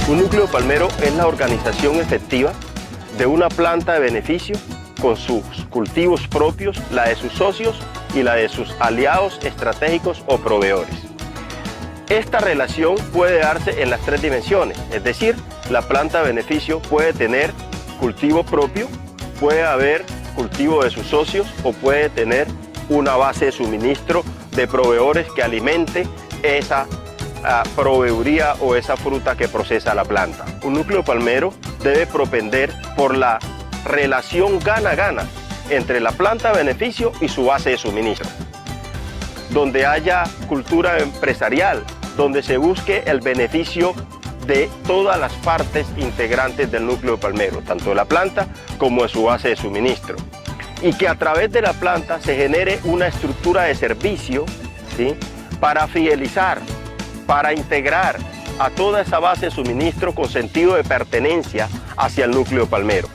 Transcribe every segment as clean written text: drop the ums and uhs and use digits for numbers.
Un núcleo palmero es la organización efectiva de una planta de beneficio con sus cultivos propios, la de sus socios y la de sus aliados estratégicos o proveedores. Esta relación puede darse en las tres dimensiones, es decir, la planta de beneficio puede tener cultivo propio, puede haber cultivo de sus socios o puede tener una base de suministro de proveedores que alimente esa proveeduría o esa fruta que procesa la planta. Un núcleo palmero debe propender por la relación gana-gana entre la planta de beneficio y su base de suministro, donde haya cultura empresarial, donde se busque el beneficio de todas las partes integrantes del núcleo palmero, tanto de la planta como de su base de suministro, y que a través de la planta se genere una estructura de servicio, ¿sí?, para fidelizar, para integrar a toda esa base de suministro con sentido de pertenencia hacia el núcleo palmero.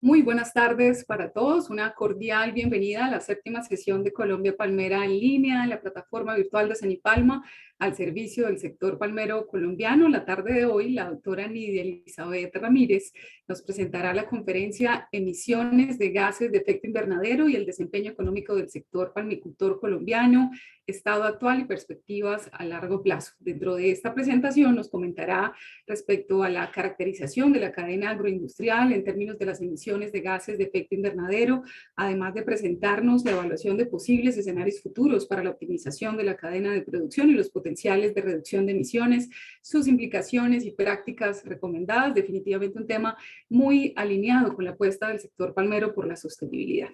Muy buenas tardes para todos, una cordial bienvenida a la séptima sesión de Colombia Palmera en línea, en la plataforma virtual de Cenipalma, al servicio del sector palmero colombiano. La tarde de hoy, la doctora Nidia Elizabeth Ramírez nos presentará la conferencia Emisiones de gases de efecto invernadero y el desempeño económico del sector palmicultor colombiano, estado actual y perspectivas a largo plazo. Dentro de esta presentación nos comentará respecto a la caracterización de la cadena agroindustrial en términos de las emisiones de gases de efecto invernadero, además de presentarnos la evaluación de posibles escenarios futuros para la optimización de la cadena de producción y los potenciales potenciales de reducción de emisiones, sus implicaciones y prácticas recomendadas. Definitivamente un tema muy alineado con la apuesta del sector palmero por la sostenibilidad.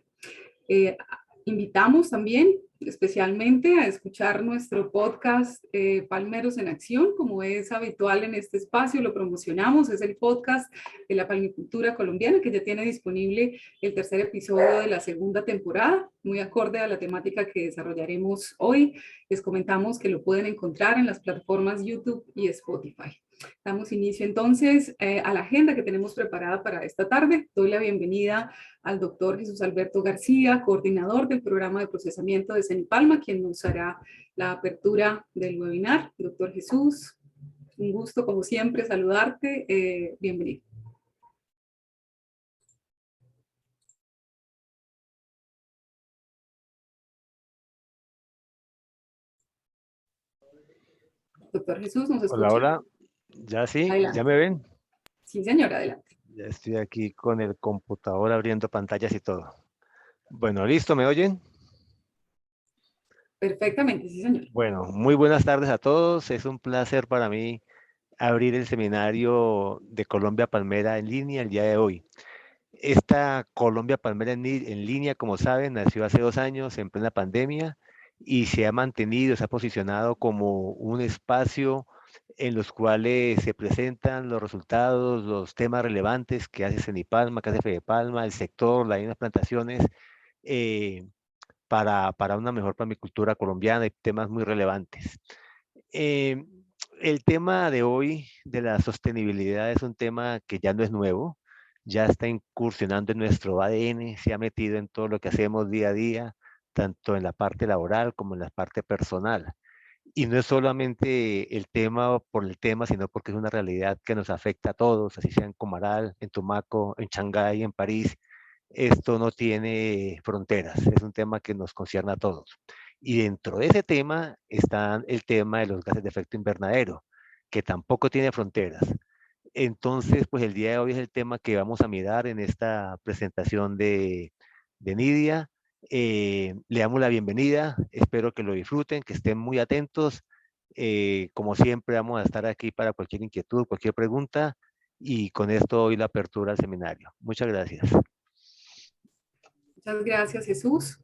Invitamos también especialmente a escuchar nuestro podcast Palmeros en Acción, como es habitual en este espacio, lo promocionamos, es el podcast de la palmicultura colombiana que ya tiene disponible el tercer episodio de la segunda temporada, muy acorde a la temática que desarrollaremos hoy. Les comentamos que lo pueden encontrar en las plataformas YouTube y Spotify. Damos inicio entonces a la agenda que tenemos preparada para esta tarde. Doy la bienvenida al doctor Jesús Alberto García, coordinador del programa de procesamiento de Cenipalma, quien nos hará la apertura del webinar. Doctor Jesús, un gusto como siempre saludarte. Bienvenido. Doctor Jesús, ¿nos escucha? Hola, hola. ¿Ya sí? Adelante. ¿Ya me ven? Sí, señor, adelante. Ya estoy aquí con el computador abriendo pantallas y todo. Bueno, listo, ¿me oyen? Perfectamente, sí, señor. Bueno, muy buenas tardes a todos. Es un placer para mí abrir el seminario de Colombia Palmera en línea el día de hoy. Esta Colombia Palmera en línea, como saben, nació hace 2 años en plena pandemia y se ha mantenido, se ha posicionado como un espacio en los cuales se presentan los resultados, los temas relevantes que hace Cenipalma, que hace Fedepalma, el sector, las mismas plantaciones, eh, para una mejor palmicultura colombiana y temas muy relevantes. Eh, el tema de hoy de la sostenibilidad es un tema que ya no es nuevo, ya está incursionando en nuestro ADN, se ha metido en todo lo que hacemos día a día, tanto en la parte laboral como en la parte personal. Y no es solamente el tema por el tema, sino porque es una realidad que nos afecta a todos, así sea en Comaral, en Tumaco, en Shanghái, en París. Esto no tiene fronteras, es un tema que nos concierne a todos. Y dentro de ese tema está el tema de los gases de efecto invernadero, que tampoco tiene fronteras. Entonces, pues el día de hoy es el tema que vamos a mirar en esta presentación de Nidia. Le damos la bienvenida, espero que lo disfruten, que estén muy atentos. Como siempre, vamos a estar aquí para cualquier inquietud, cualquier pregunta, y con esto doy la apertura al seminario. Muchas gracias. Muchas gracias, Jesús.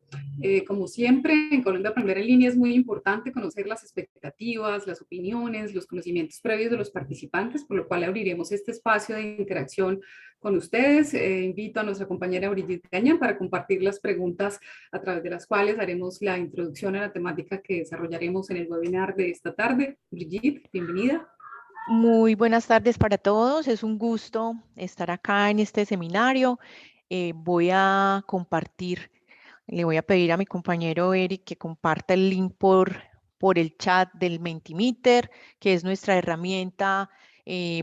Como siempre, en Colombia Palmera en Línea es muy importante conocer las expectativas, las opiniones, los conocimientos previos de los participantes, por lo cual abriremos este espacio de interacción con ustedes. Invito a nuestra compañera Brigitte Gañán para compartir las preguntas a través de las cuales haremos la introducción a la temática que desarrollaremos en el webinar de esta tarde. Brigitte, bienvenida. Muy buenas tardes para todos. Es un gusto estar acá en este seminario. Voy a compartir, le voy a pedir a mi compañero Eric que comparta el link por el chat del Mentimeter, que es nuestra herramienta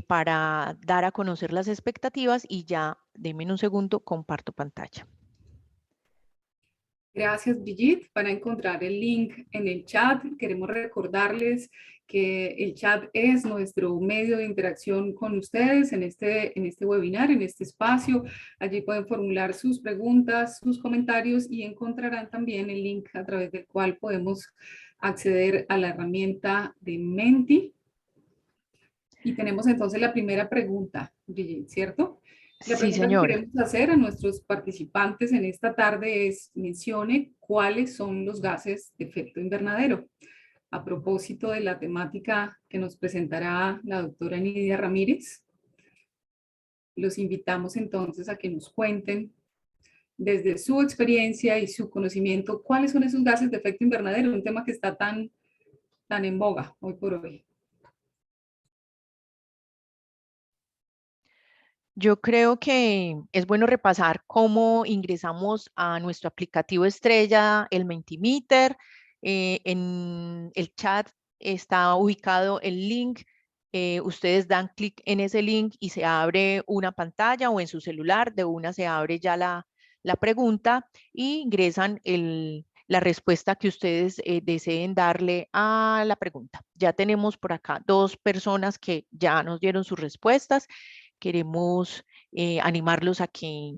para dar a conocer las expectativas, y ya, denme un segundo, comparto pantalla. Gracias, Brigitte. Para encontrar el link en el chat, queremos recordarles que el chat es nuestro medio de interacción con ustedes en este webinar, en este espacio. Allí pueden formular sus preguntas, sus comentarios, y encontrarán también el link a través del cual podemos acceder a la herramienta de Menti. Y tenemos entonces la primera pregunta, Brigitte, ¿cierto? La Sí, pregunta que señora. queremos hacer a nuestros participantes en esta tarde es: mencione cuáles son los gases de efecto invernadero. A propósito de la temática que nos presentará la doctora Nidia Ramírez, los invitamos entonces a que nos cuenten desde su experiencia y su conocimiento cuáles son esos gases de efecto invernadero, un tema que está tan en boga hoy por hoy. Yo creo que es bueno repasar cómo ingresamos a nuestro aplicativo estrella, el Mentimeter. En el chat está ubicado el link. Ustedes dan clic en ese link y se abre una pantalla, o en su celular de una se abre ya la pregunta, y ingresan la respuesta que ustedes deseen darle a la pregunta. Ya tenemos por acá 2 personas que ya nos dieron sus respuestas. Queremos animarlos a que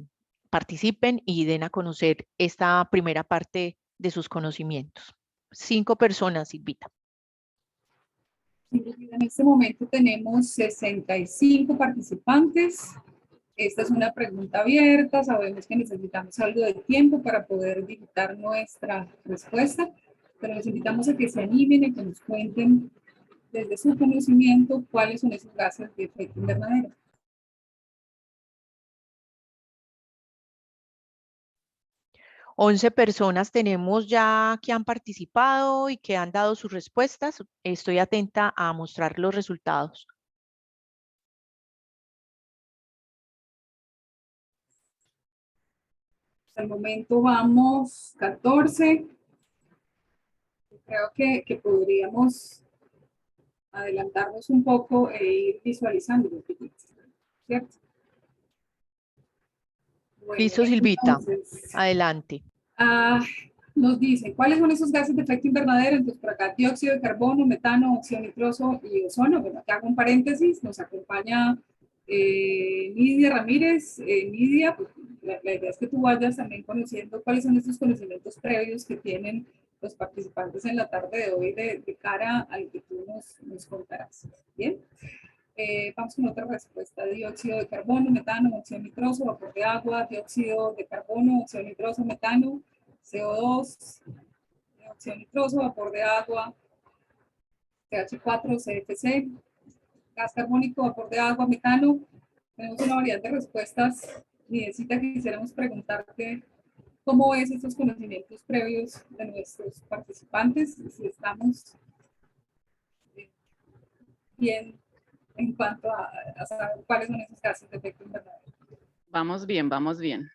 participen y den a conocer esta primera parte de sus conocimientos. 5 personas, Silvita. En este momento tenemos 65 participantes. Esta es una pregunta abierta. Sabemos que necesitamos algo de tiempo para poder digitar nuestra respuesta, pero les invitamos a que se animen y que nos cuenten desde su conocimiento cuáles son esos gases de efecto invernadero. $11 personas tenemos ya que han participado y que han dado sus respuestas. Estoy atenta a mostrar los resultados. Hasta el momento vamos 14. Creo que podríamos adelantarnos un poco e ir visualizando, ¿cierto? Bueno, Listo, Silvita. entonces, Adelante. nos dice, ¿cuáles son esos gases de efecto invernadero? Entonces, por acá, dióxido de carbono, metano, óxido nitroso y ozono. Bueno, acá hago un paréntesis, nos acompaña Nidia Ramírez. Nidia, pues, la idea es que tú vayas también conociendo cuáles son estos conocimientos previos que tienen los participantes en la tarde de hoy de cara a lo que tú nos contarás. ¿Bien? Vamos con otra respuesta. Dióxido de carbono, metano, óxido nitroso, vapor de agua, dióxido de carbono, óxido nitroso, metano, CO2, óxido nitroso, vapor de agua, CH4, CFC, gas carbónico, vapor de agua, metano. Tenemos una variedad de respuestas. Necesita que quisiéramos preguntarte cómo es estos conocimientos previos de nuestros participantes, si estamos bien en cuanto a saber cuáles son esos gases de efecto invernadero. Vamos bien, vamos bien.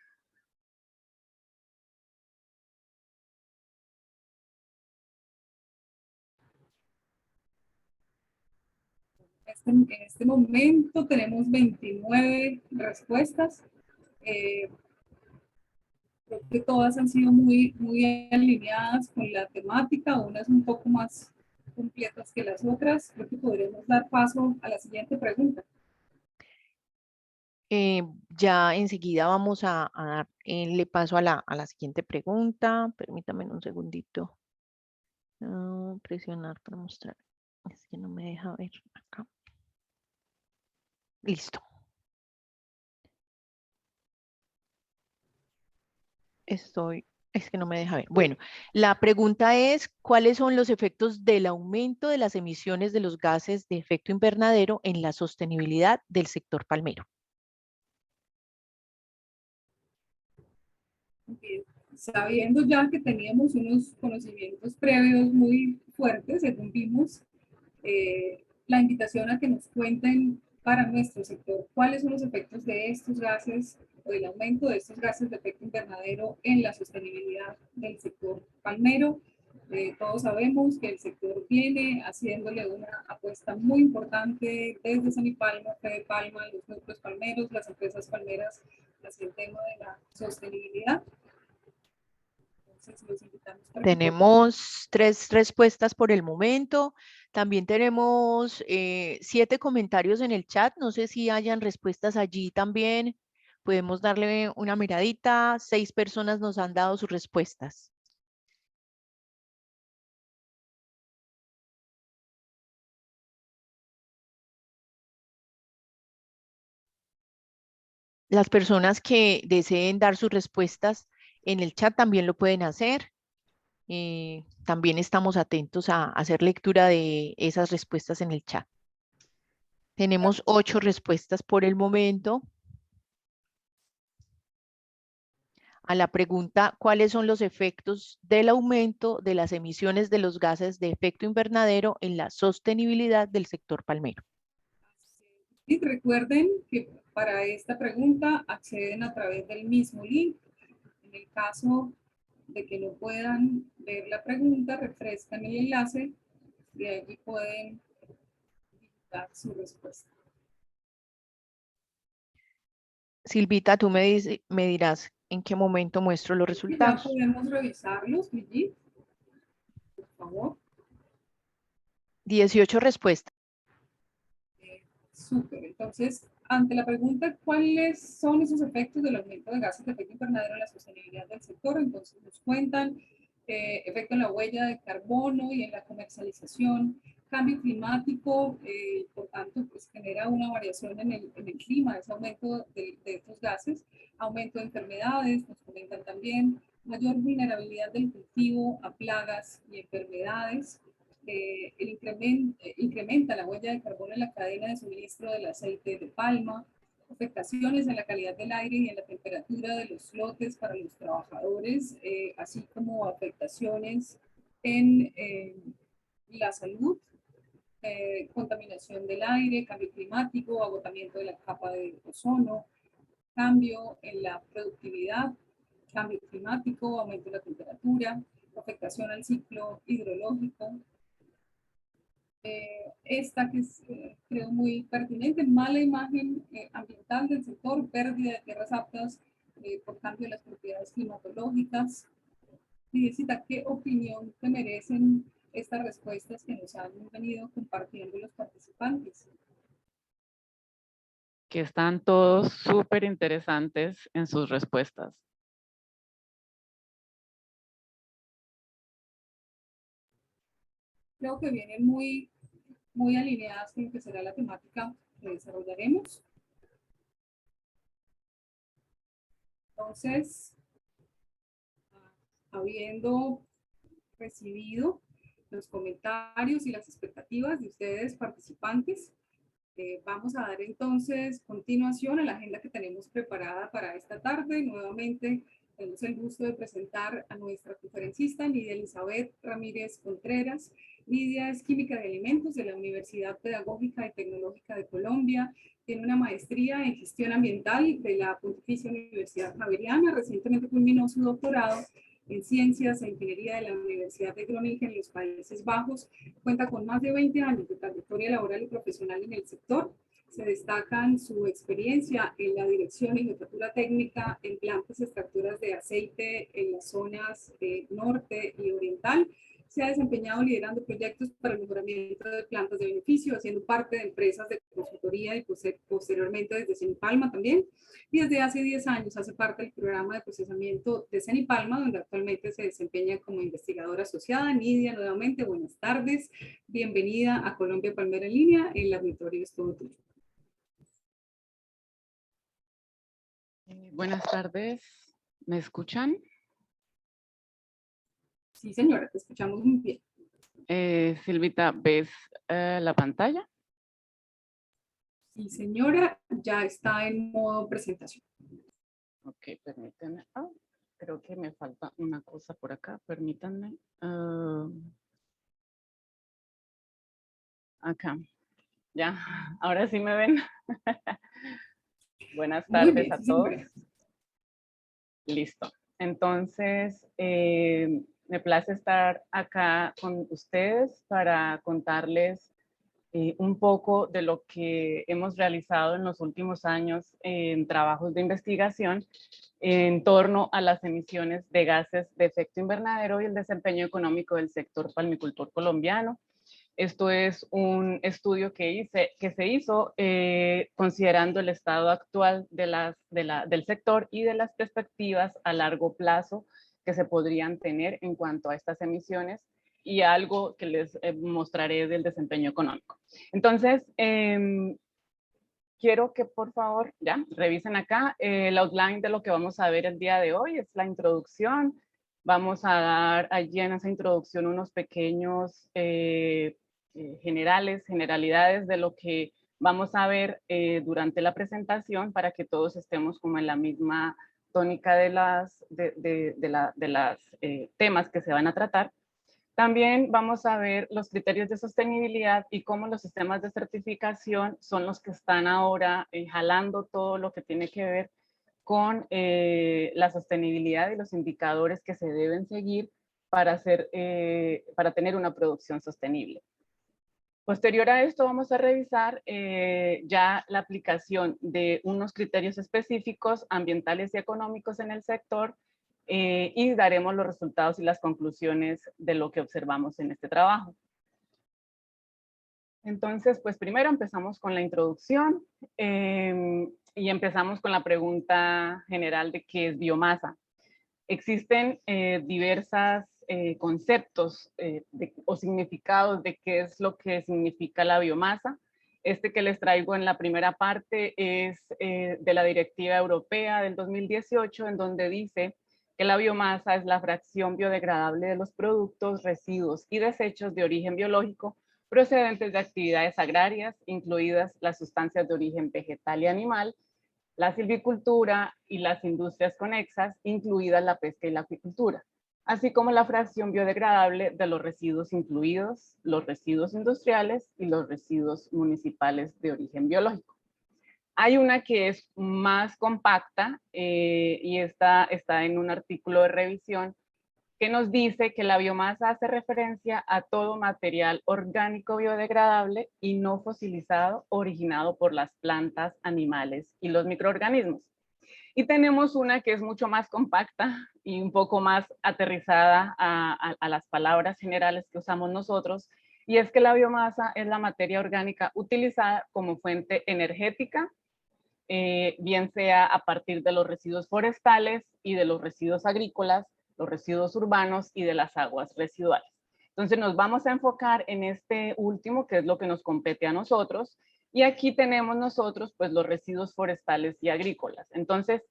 En este momento tenemos 29 respuestas. Creo que todas han sido muy alineadas con la temática, unas un poco más completas que las otras. Creo que podríamos dar paso a la siguiente pregunta. Ya enseguida vamos a darle paso a la siguiente pregunta. Permítame un segundito. Presionar para mostrar. Es que no me deja ver acá. Listo. Es que no me deja ver. Bueno, la pregunta es, ¿cuáles son los efectos del aumento de las emisiones de los gases de efecto invernadero en la sostenibilidad del sector palmero? Sabiendo ya que teníamos unos conocimientos previos muy fuertes, según vimos, la invitación a que nos cuenten para nuestro sector cuáles son los efectos de estos gases o del aumento de estos gases de efecto invernadero en la sostenibilidad del sector palmero. Todos sabemos que el sector viene haciéndole una apuesta muy importante desde Sanipalma, Fede Palma, los núcleos palmeros, las empresas palmeras hacia el tema de la sostenibilidad. Entonces, los invitamos para Tenemos 3 respuestas por el momento. También tenemos 7 comentarios en el chat. No sé si hayan respuestas allí también. Podemos darle una miradita. 6 personas nos han dado sus respuestas. Las personas que deseen dar sus respuestas en el chat también lo pueden hacer. También estamos atentos a hacer lectura de esas respuestas en el chat. Tenemos 8 respuestas por el momento. A la pregunta, ¿cuáles son los efectos del aumento de las emisiones de los gases de efecto invernadero en la sostenibilidad del sector palmero? Y recuerden que para esta pregunta acceden a través del mismo link. En el caso de que no puedan ver la pregunta, refrescan el enlace y allí pueden dar su respuesta. Silvita, tú me dirás en qué momento muestro los resultados. Ya podemos revisarlos, Brigitte, por favor. 18 respuestas. Súper. Entonces, ante la pregunta, ¿cuáles son esos efectos del aumento de gases de efecto invernadero en la sostenibilidad del sector? Entonces, nos cuentan efecto en la huella de carbono y en la comercialización Cambio climático, por tanto, pues genera una variación en el clima, ese aumento de estos gases, aumento de enfermedades, nos comentan también, mayor vulnerabilidad del cultivo a plagas y enfermedades, incrementa la huella de carbono en la cadena de suministro del aceite de palma, afectaciones en la calidad del aire y en la temperatura de los lotes para los trabajadores, así como afectaciones en la salud, contaminación del aire, cambio climático, agotamiento de la capa de ozono, cambio en la productividad, cambio climático, aumento de la temperatura, afectación al ciclo hidrológico. Esta que es, creo, muy pertinente, mala imagen ambiental del sector, pérdida de tierras aptas por cambio de las propiedades climatológicas. Visita, ¿qué opinión te merecen estas respuestas que nos han venido compartiendo los participantes? Que están todos súper interesantes en sus respuestas. Creo que vienen muy alineadas con lo que será la temática que desarrollaremos. Entonces, habiendo recibido los comentarios y las expectativas de ustedes participantes, vamos a dar entonces continuación a la agenda que tenemos preparada para esta tarde. Nuevamente tenemos el gusto de presentar a nuestra conferencista Lidia Elizabeth Ramírez Contreras. Lidia es química de alimentos de la Universidad Pedagógica y Tecnológica de Colombia. Tiene una maestría en gestión ambiental de la Pontificia Universidad Javeriana. Recientemente culminó su doctorado en Ciencias e Ingeniería de la Universidad de Groningen en los Países Bajos. Cuenta con más de 20 años de trayectoria laboral y profesional en el sector. Se destacan su experiencia en la dirección y jefatura técnica en plantas extractoras de aceite en las zonas norte y oriental. Se ha desempeñado liderando proyectos para el mejoramiento de plantas de beneficio, haciendo parte de empresas de consultoría y posteriormente desde Cenipalma también. Y desde hace 10 años hace parte del programa de procesamiento de Cenipalma, donde actualmente se desempeña como investigadora asociada. Nidia, nuevamente, buenas tardes. Bienvenida a Colombia Palmera en línea. El auditorio es todo tuyo. Buenas tardes. ¿Me escuchan? Sí, señora, te escuchamos muy bien. Silvita, ¿ves la pantalla? Sí, señora, ya está en modo presentación. Ok, permítanme. Creo que me falta una cosa por acá. Permítanme. Acá. Ya, ahora sí me ven. Buenas tardes a todos. Listo. Entonces, me place estar acá con ustedes para contarles un poco de lo que hemos realizado en los últimos años en trabajos de investigación en torno a las emisiones de gases de efecto invernadero y el desempeño económico del sector palmicultor colombiano. Esto es un estudio que se hizo considerando el estado actual del sector y de las perspectivas a largo plazo que se podrían tener en cuanto a estas emisiones y algo que les mostraré del desempeño económico. Entonces, quiero que por favor ya revisen acá el outline de lo que vamos a ver el día de hoy. Es la introducción. Vamos a dar allí en esa introducción unos pequeños generalidades de lo que vamos a ver durante la presentación para que todos estemos como en la misma tónica de las temas que se van a tratar. También vamos a ver los criterios de sostenibilidad y cómo los sistemas de certificación son los que están ahora jalando todo lo que tiene que ver con la sostenibilidad y los indicadores que se deben seguir para tener una producción sostenible. Posterior a esto vamos a revisar ya la aplicación de unos criterios específicos ambientales y económicos en el sector y daremos los resultados y las conclusiones de lo que observamos en este trabajo. Entonces, pues primero empezamos con la introducción y empezamos con la pregunta general de qué es biomasa. Existen diversas conceptos o significados de qué es lo que significa la biomasa. Este que les traigo en la primera parte es de la Directiva Europea del 2018, en donde dice que la biomasa es la fracción biodegradable de los productos, residuos y desechos de origen biológico procedentes de actividades agrarias, incluidas las sustancias de origen vegetal y animal, la silvicultura y las industrias conexas, incluidas la pesca y la acuicultura, así como la fracción biodegradable de los residuos incluidos, los residuos industriales y los residuos municipales de origen biológico. Hay una que es más compacta y está en un artículo de revisión que nos dice que la biomasa hace referencia a todo material orgánico biodegradable y no fosilizado originado por las plantas, animales y los microorganismos. Y tenemos una que es mucho más compacta y un poco más aterrizada a las palabras generales que usamos nosotros, y es que la biomasa es la materia orgánica utilizada como fuente energética, bien sea a partir de los residuos forestales y de los residuos agrícolas, los residuos urbanos y de las aguas residuales. Entonces nos vamos a enfocar en este último, que es lo que nos compete a nosotros, y aquí tenemos nosotros pues los residuos forestales y agrícolas. Entonces,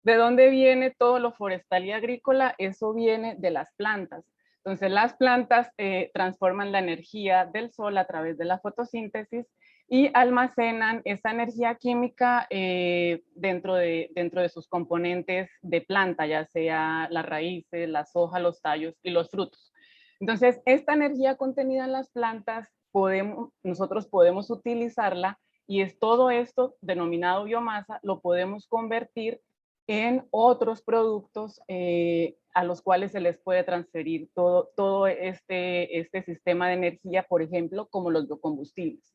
¿de dónde viene todo lo forestal y agrícola? Eso viene de las plantas. Entonces las plantas transforman la energía del sol a través de la fotosíntesis y almacenan esa energía química dentro de sus componentes de planta, ya sea las raíces, las hojas, los tallos y los frutos. Entonces, esta energía contenida en las plantas, nosotros podemos utilizarla, y es todo esto denominado biomasa, lo podemos convertir en otros productos a los cuales se les puede transferir todo este sistema de energía, por ejemplo, como los biocombustibles.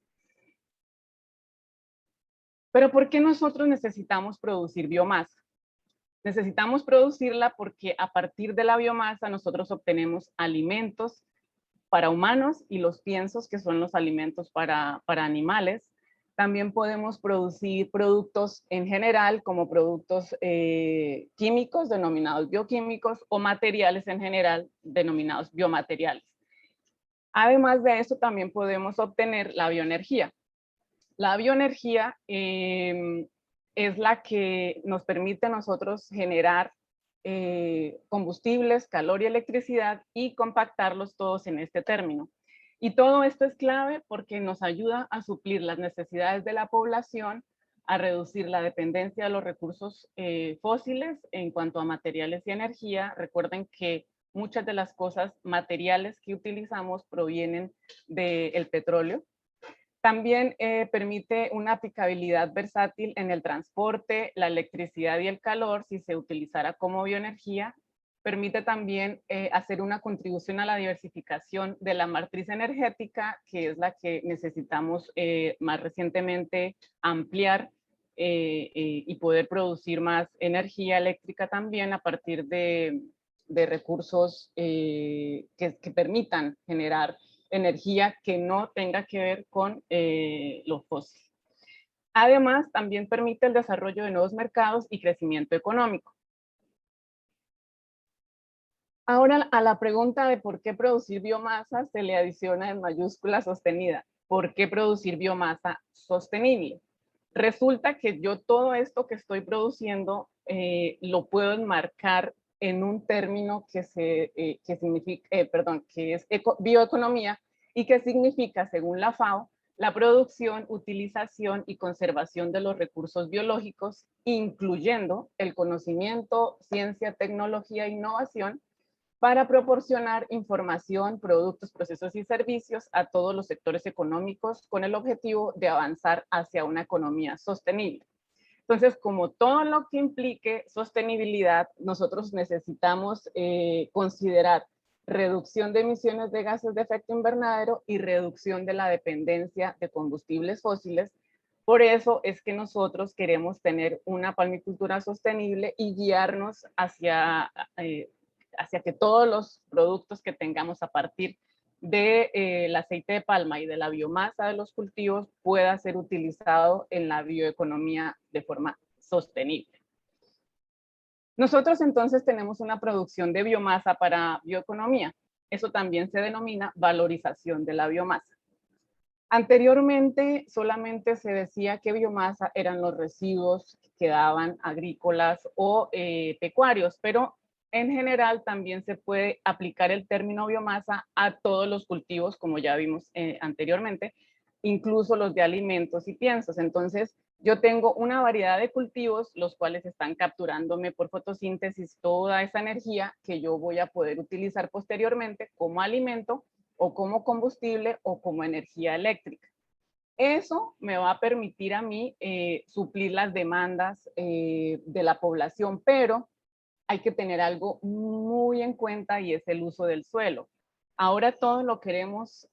Pero ¿por qué nosotros necesitamos producir biomasa? Necesitamos producirla porque a partir de la biomasa nosotros obtenemos alimentos para humanos y los piensos, que son los alimentos para animales. También podemos producir productos en general, como productos químicos denominados bioquímicos, o materiales en general denominados biomateriales. Además de eso, también podemos obtener la bioenergía. La bioenergía es la que nos permite a nosotros generar combustibles, calor y electricidad, y compactarlos todos en este término. Y todo esto es clave porque nos ayuda a suplir las necesidades de la población, a reducir la dependencia de los recursos fósiles en cuanto a materiales y energía. Recuerden que muchas de las cosas materiales que utilizamos provienen del petróleo. También permite una aplicabilidad versátil en el transporte, la electricidad y el calor si se utilizara como bioenergía. Permite también hacer una contribución a la diversificación de la matriz energética, que es la que necesitamos más recientemente ampliar y poder producir más energía eléctrica también a partir de recursos que permitan generar energía que no tenga que ver con los fósiles. Además, también permite el desarrollo de nuevos mercados y crecimiento económico. Ahora, a la pregunta de por qué producir biomasa se le adiciona en mayúscula sostenida. ¿Por qué producir biomasa sostenible? Resulta que yo todo esto que estoy produciendo lo puedo enmarcar en un término que es bioeconomía, y que significa, según la FAO, la producción, utilización y conservación de los recursos biológicos, incluyendo el conocimiento, ciencia, tecnología e innovación, para proporcionar información, productos, procesos y servicios a todos los sectores económicos con el objetivo de avanzar hacia una economía sostenible. Entonces, como todo lo que implique sostenibilidad, nosotros necesitamos considerar reducción de emisiones de gases de efecto invernadero y reducción de la dependencia de combustibles fósiles. Por eso es que nosotros queremos tener una palmicultura sostenible y guiarnos hacia que todos los productos que tengamos a partir del aceite de palma y de la biomasa de los cultivos pueda ser utilizado en la bioeconomía de forma sostenible. Nosotros entonces tenemos una producción de biomasa para bioeconomía. Eso también se denomina valorización de la biomasa. Anteriormente solamente se decía que biomasa eran los residuos que quedaban agrícolas o pecuarios, pero en general también se puede aplicar el término biomasa a todos los cultivos, como ya vimos anteriormente, incluso los de alimentos y piensos. Entonces, yo tengo una variedad de cultivos, los cuales están capturándome por fotosíntesis toda esa energía que yo voy a poder utilizar posteriormente como alimento o como combustible o como energía eléctrica. Eso me va a permitir a mí suplir las demandas de la población, pero hay que tener algo muy en cuenta y es el uso del suelo. Ahora todo lo queremos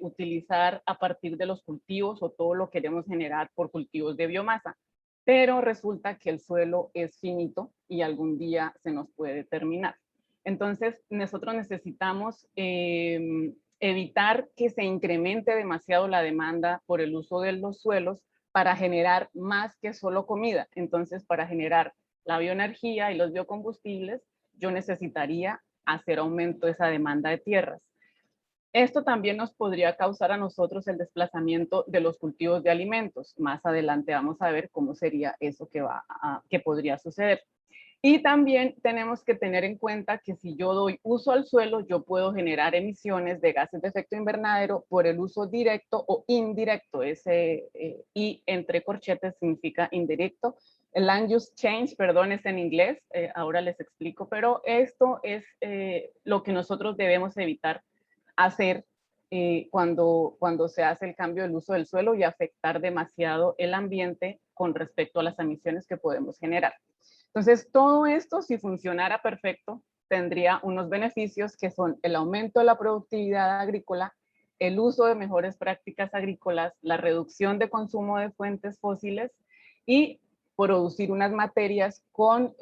utilizar a partir de los cultivos o todo lo queremos generar por cultivos de biomasa, pero resulta que el suelo es finito y algún día se nos puede terminar. Entonces nosotros necesitamos evitar que se incremente demasiado la demanda por el uso de los suelos para generar más que solo comida. Entonces, para generar la bioenergía y los biocombustibles, yo necesitaría hacer aumento de esa demanda de tierras. Esto también nos podría causar a nosotros el desplazamiento de los cultivos de alimentos. Más adelante vamos a ver cómo sería eso que podría suceder. Y también tenemos que tener en cuenta que si yo doy uso al suelo, yo puedo generar emisiones de gases de efecto invernadero por el uso directo o indirecto. Ese I entre corchetes significa indirecto. El land use change, perdón, es en inglés, ahora les explico, pero esto es lo que nosotros debemos evitar hacer cuando se hace el cambio del uso del suelo y afectar demasiado el ambiente con respecto a las emisiones que podemos generar. Entonces, todo esto, si funcionara perfecto, tendría unos beneficios que son el aumento de la productividad agrícola, el uso de mejores prácticas agrícolas, la reducción de consumo de fuentes fósiles y producir unas materias con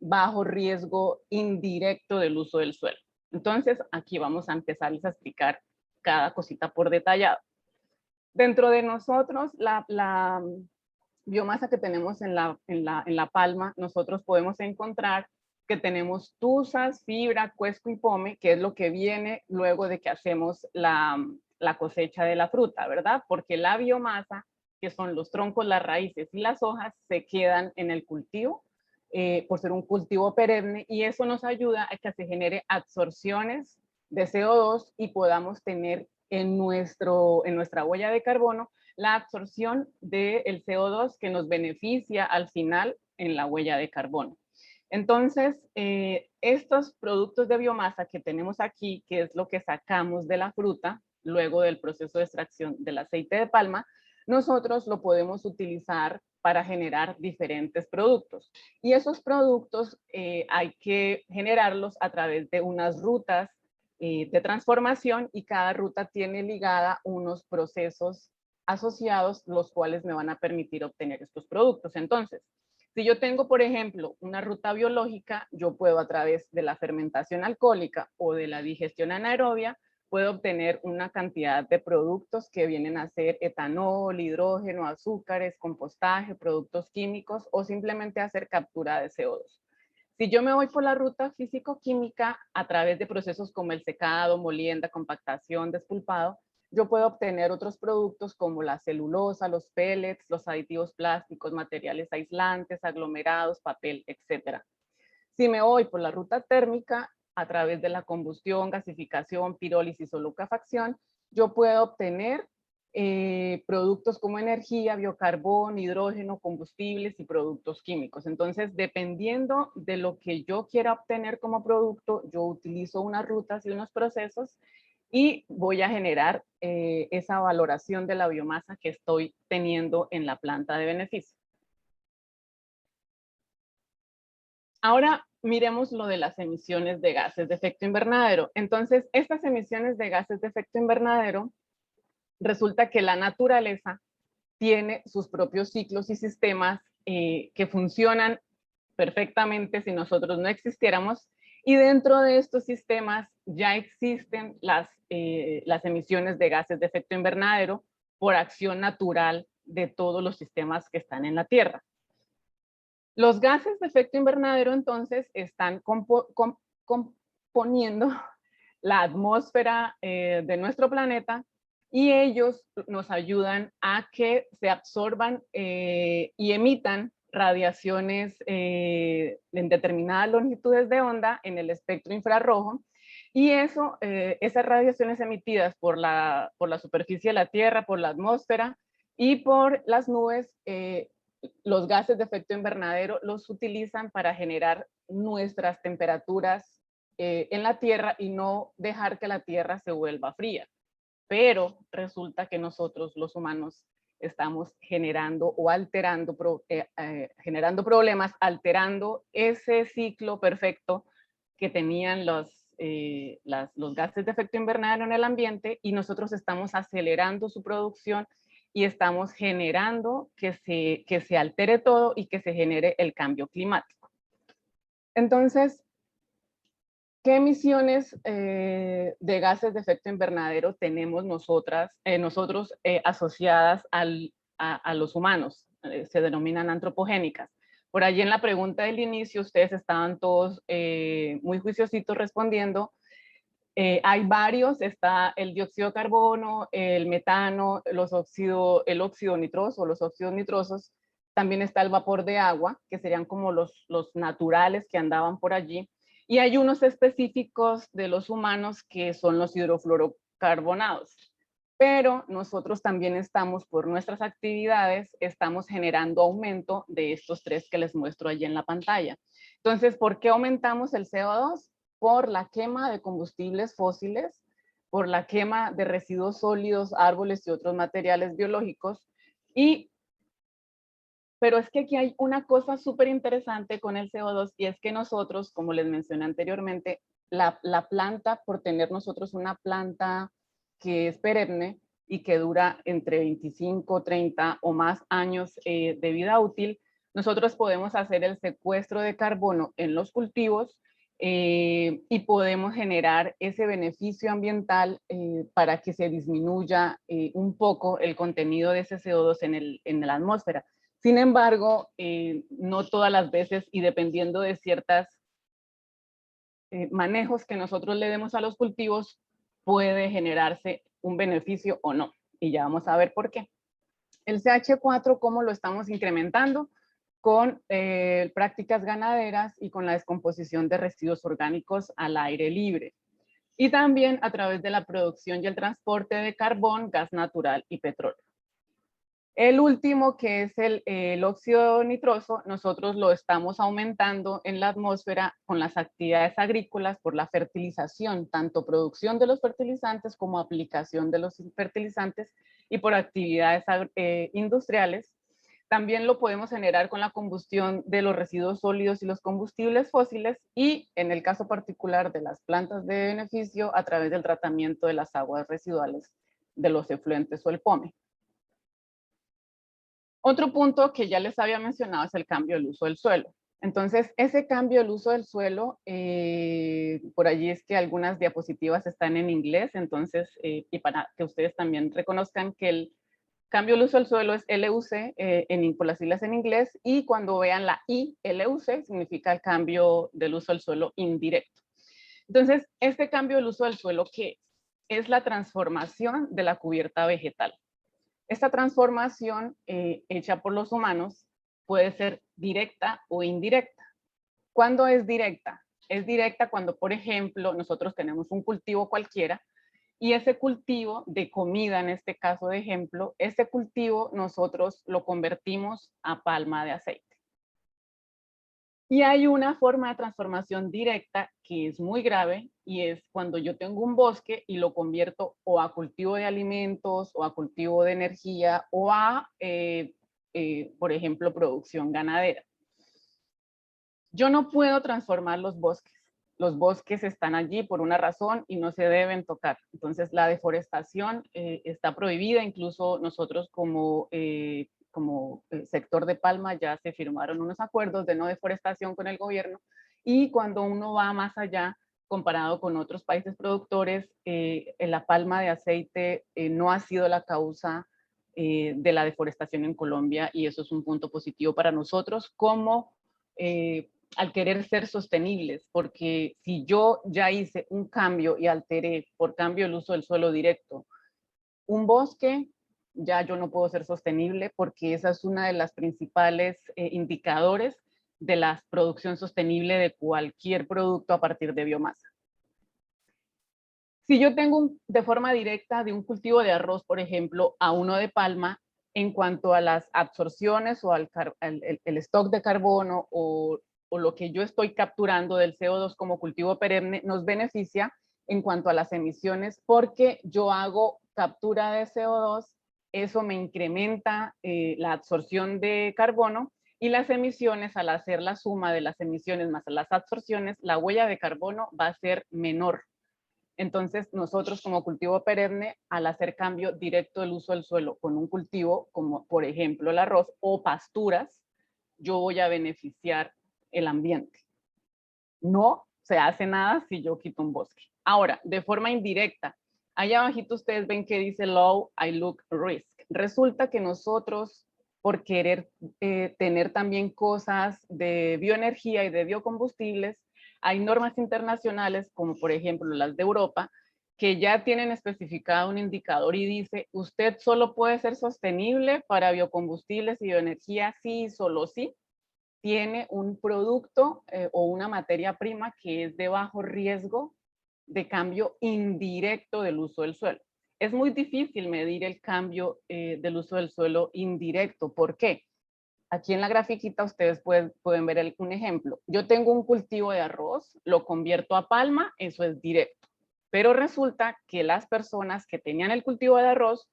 bajo riesgo indirecto del uso del suelo. Entonces, aquí vamos a empezarles a explicar cada cosita por detallado. Dentro de nosotros, la biomasa que tenemos en la palma, nosotros podemos encontrar que tenemos tuzas, fibra, cuesco y pome, que es lo que viene luego de que hacemos la cosecha de la fruta, ¿verdad? Porque la biomasa, que son los troncos, las raíces y las hojas, se quedan en el cultivo por ser un cultivo perenne, y eso nos ayuda a que se genere absorciones de CO2 y podamos tener en nuestra huella de carbono la absorción del CO2 que nos beneficia al final en la huella de carbono. Entonces, estos productos de biomasa que tenemos aquí, que es lo que sacamos de la fruta, luego del proceso de extracción del aceite de palma, nosotros lo podemos utilizar para generar diferentes productos. Y esos productos hay que generarlos a través de unas rutas de transformación, y cada ruta tiene ligada unos procesos asociados, los cuales me van a permitir obtener estos productos. Entonces, si yo tengo, por ejemplo, una ruta biológica, yo puedo a través de la fermentación alcohólica o de la digestión anaerobia, puedo obtener una cantidad de productos que vienen a ser etanol, hidrógeno, azúcares, compostaje, productos químicos o simplemente hacer captura de CO2. Si yo me voy por la ruta físico-química a través de procesos como el secado, molienda, compactación, despulpado, yo puedo obtener otros productos como la celulosa, los pellets, los aditivos plásticos, materiales aislantes, aglomerados, papel, etc. Si me voy por la ruta térmica, a través de la combustión, gasificación, pirólisis o liquefacción, yo puedo obtener productos como energía, biocarbón, hidrógeno, combustibles y productos químicos. Entonces, dependiendo de lo que yo quiera obtener como producto, yo utilizo unas rutas y unos procesos y voy a generar esa valoración de la biomasa que estoy teniendo en la planta de beneficio. Ahora miremos lo de las emisiones de gases de efecto invernadero. Entonces, estas emisiones de gases de efecto invernadero, resulta que la naturaleza tiene sus propios ciclos y sistemas que funcionan perfectamente si nosotros no existiéramos, y dentro de estos sistemas ya existen las emisiones de gases de efecto invernadero por acción natural de todos los sistemas que están en la Tierra. Los gases de efecto invernadero entonces están componiendo la atmósfera de nuestro planeta, y ellos nos ayudan a que se absorban y emitan radiaciones en determinadas longitudes de onda en el espectro infrarrojo, y eso, esas radiaciones emitidas por la superficie de la Tierra, por la atmósfera y por las nubes, los gases de efecto invernadero los utilizan para generar nuestras temperaturas en la Tierra y no dejar que la Tierra se vuelva fría. Pero resulta que nosotros, los humanos, estamos generando o alterando, generando problemas, alterando ese ciclo perfecto que tenían los gases de efecto invernadero en el ambiente, y nosotros estamos acelerando su producción y estamos generando que se altere todo y que se genere el cambio climático. Entonces, ¿qué emisiones de gases de efecto invernadero tenemos nosotros asociadas a los humanos? Se denominan antropogénicas. Por allí en la pregunta del inicio ustedes estaban todos muy juiciositos respondiendo. Hay varios, está el dióxido de carbono, el metano, el óxido nitroso, los óxidos nitrosos. También está el vapor de agua, que serían como los naturales que andaban por allí. Y hay unos específicos de los humanos que son los hidrofluorocarbonados. Pero nosotros también estamos, por nuestras actividades, estamos generando aumento de estos tres que les muestro allí en la pantalla. Entonces, ¿por qué aumentamos el CO2? Por la quema de combustibles fósiles, por la quema de residuos sólidos, árboles y otros materiales biológicos. Pero es que aquí hay una cosa súper interesante con el CO2, y es que nosotros, como les mencioné anteriormente, la planta, por tener nosotros una planta que es perenne y que dura entre 25, 30 o más años de vida útil, nosotros podemos hacer el secuestro de carbono en los cultivos y podemos generar ese beneficio ambiental para que se disminuya un poco el contenido de ese CO2 en la atmósfera. Sin embargo, no todas las veces, y dependiendo de ciertos manejos que nosotros le demos a los cultivos, puede generarse un beneficio o no. Y ya vamos a ver por qué. El CH4, ¿cómo lo estamos incrementando? Con prácticas ganaderas y con la descomposición de residuos orgánicos al aire libre. Y también a través de la producción y el transporte de carbón, gas natural y petróleo. El último, que es el óxido nitroso, nosotros lo estamos aumentando en la atmósfera con las actividades agrícolas por la fertilización, tanto producción de los fertilizantes como aplicación de los fertilizantes, y por actividades industriales. También lo podemos generar con la combustión de los residuos sólidos y los combustibles fósiles, y en el caso particular de las plantas de beneficio, a través del tratamiento de las aguas residuales de los efluentes o el POME. Otro punto que ya les había mencionado es el cambio del uso del suelo. Entonces, ese cambio del uso del suelo, por allí es que algunas diapositivas están en inglés, entonces, y para que ustedes también reconozcan que el cambio del uso del suelo es LUC, por las siglas en inglés, y cuando vean la I, LUC, significa el cambio del uso del suelo indirecto. Entonces, este cambio del uso del suelo, ¿qué es? Es la transformación de la cubierta vegetal. Esta transformación hecha por los humanos puede ser directa o indirecta. ¿Cuándo es directa? Es directa cuando, por ejemplo, nosotros tenemos un cultivo cualquiera, y ese cultivo de comida, en este caso de ejemplo, ese cultivo nosotros lo convertimos a palma de aceite. Y hay una forma de transformación directa que es muy grave, y es cuando yo tengo un bosque y lo convierto o a cultivo de alimentos, o a cultivo de energía, o a, por ejemplo, producción ganadera. Yo no puedo transformar los bosques. Los bosques están allí por una razón y no se deben tocar. Entonces la deforestación está prohibida. Incluso nosotros como sector de palma ya se firmaron unos acuerdos de no deforestación con el gobierno, y cuando uno va más allá, comparado con otros países productores, la palma de aceite no ha sido la causa de la deforestación en Colombia, y eso es un punto positivo para nosotros como al querer ser sostenibles, porque si yo ya hice un cambio y alteré por cambio el uso del suelo directo un bosque, ya yo no puedo ser sostenible porque esa es una de las principales indicadores de la producción sostenible de cualquier producto a partir de biomasa. Si yo tengo de forma directa de un cultivo de arroz, por ejemplo, a uno de palma, en cuanto a las absorciones o al el stock de carbono o lo que yo estoy capturando del CO2 como cultivo perenne, nos beneficia en cuanto a las emisiones, porque yo hago captura de CO2, eso me incrementa la absorción de carbono, y las emisiones, al hacer la suma de las emisiones más las absorciones, la huella de carbono va a ser menor. Entonces, nosotros como cultivo perenne, al hacer cambio directo del uso del suelo con un cultivo, como por ejemplo el arroz o pasturas, yo voy a beneficiar el ambiente. No se hace nada si yo quito un bosque. Ahora, de forma indirecta, allá abajito ustedes ven que dice low ILUC risk. Resulta que nosotros, por querer tener también cosas de bioenergía y de biocombustibles, hay normas internacionales, como por ejemplo las de Europa, que ya tienen especificado un indicador y dice, usted solo puede ser sostenible para biocombustibles y bioenergía si, solo si, tiene un producto o una materia prima que es de bajo riesgo de cambio indirecto del uso del suelo. Es muy difícil medir el cambio del uso del suelo indirecto. ¿Por qué? Aquí en la grafiquita ustedes pueden ver un ejemplo. Yo tengo un cultivo de arroz, lo convierto a palma, eso es directo. Pero resulta que las personas que tenían el cultivo de arroz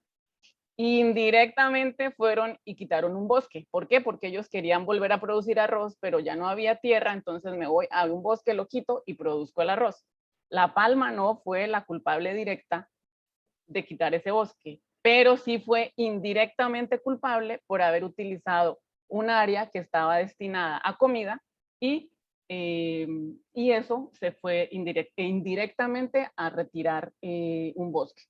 indirectamente fueron y quitaron un bosque. ¿Por qué? Porque ellos querían volver a producir arroz, pero ya no había tierra, entonces me voy a un bosque, lo quito y produzco el arroz. La palma no fue la culpable directa de quitar ese bosque, pero sí fue indirectamente culpable por haber utilizado un área que estaba destinada a comida y eso se fue indirectamente a retirar un bosque.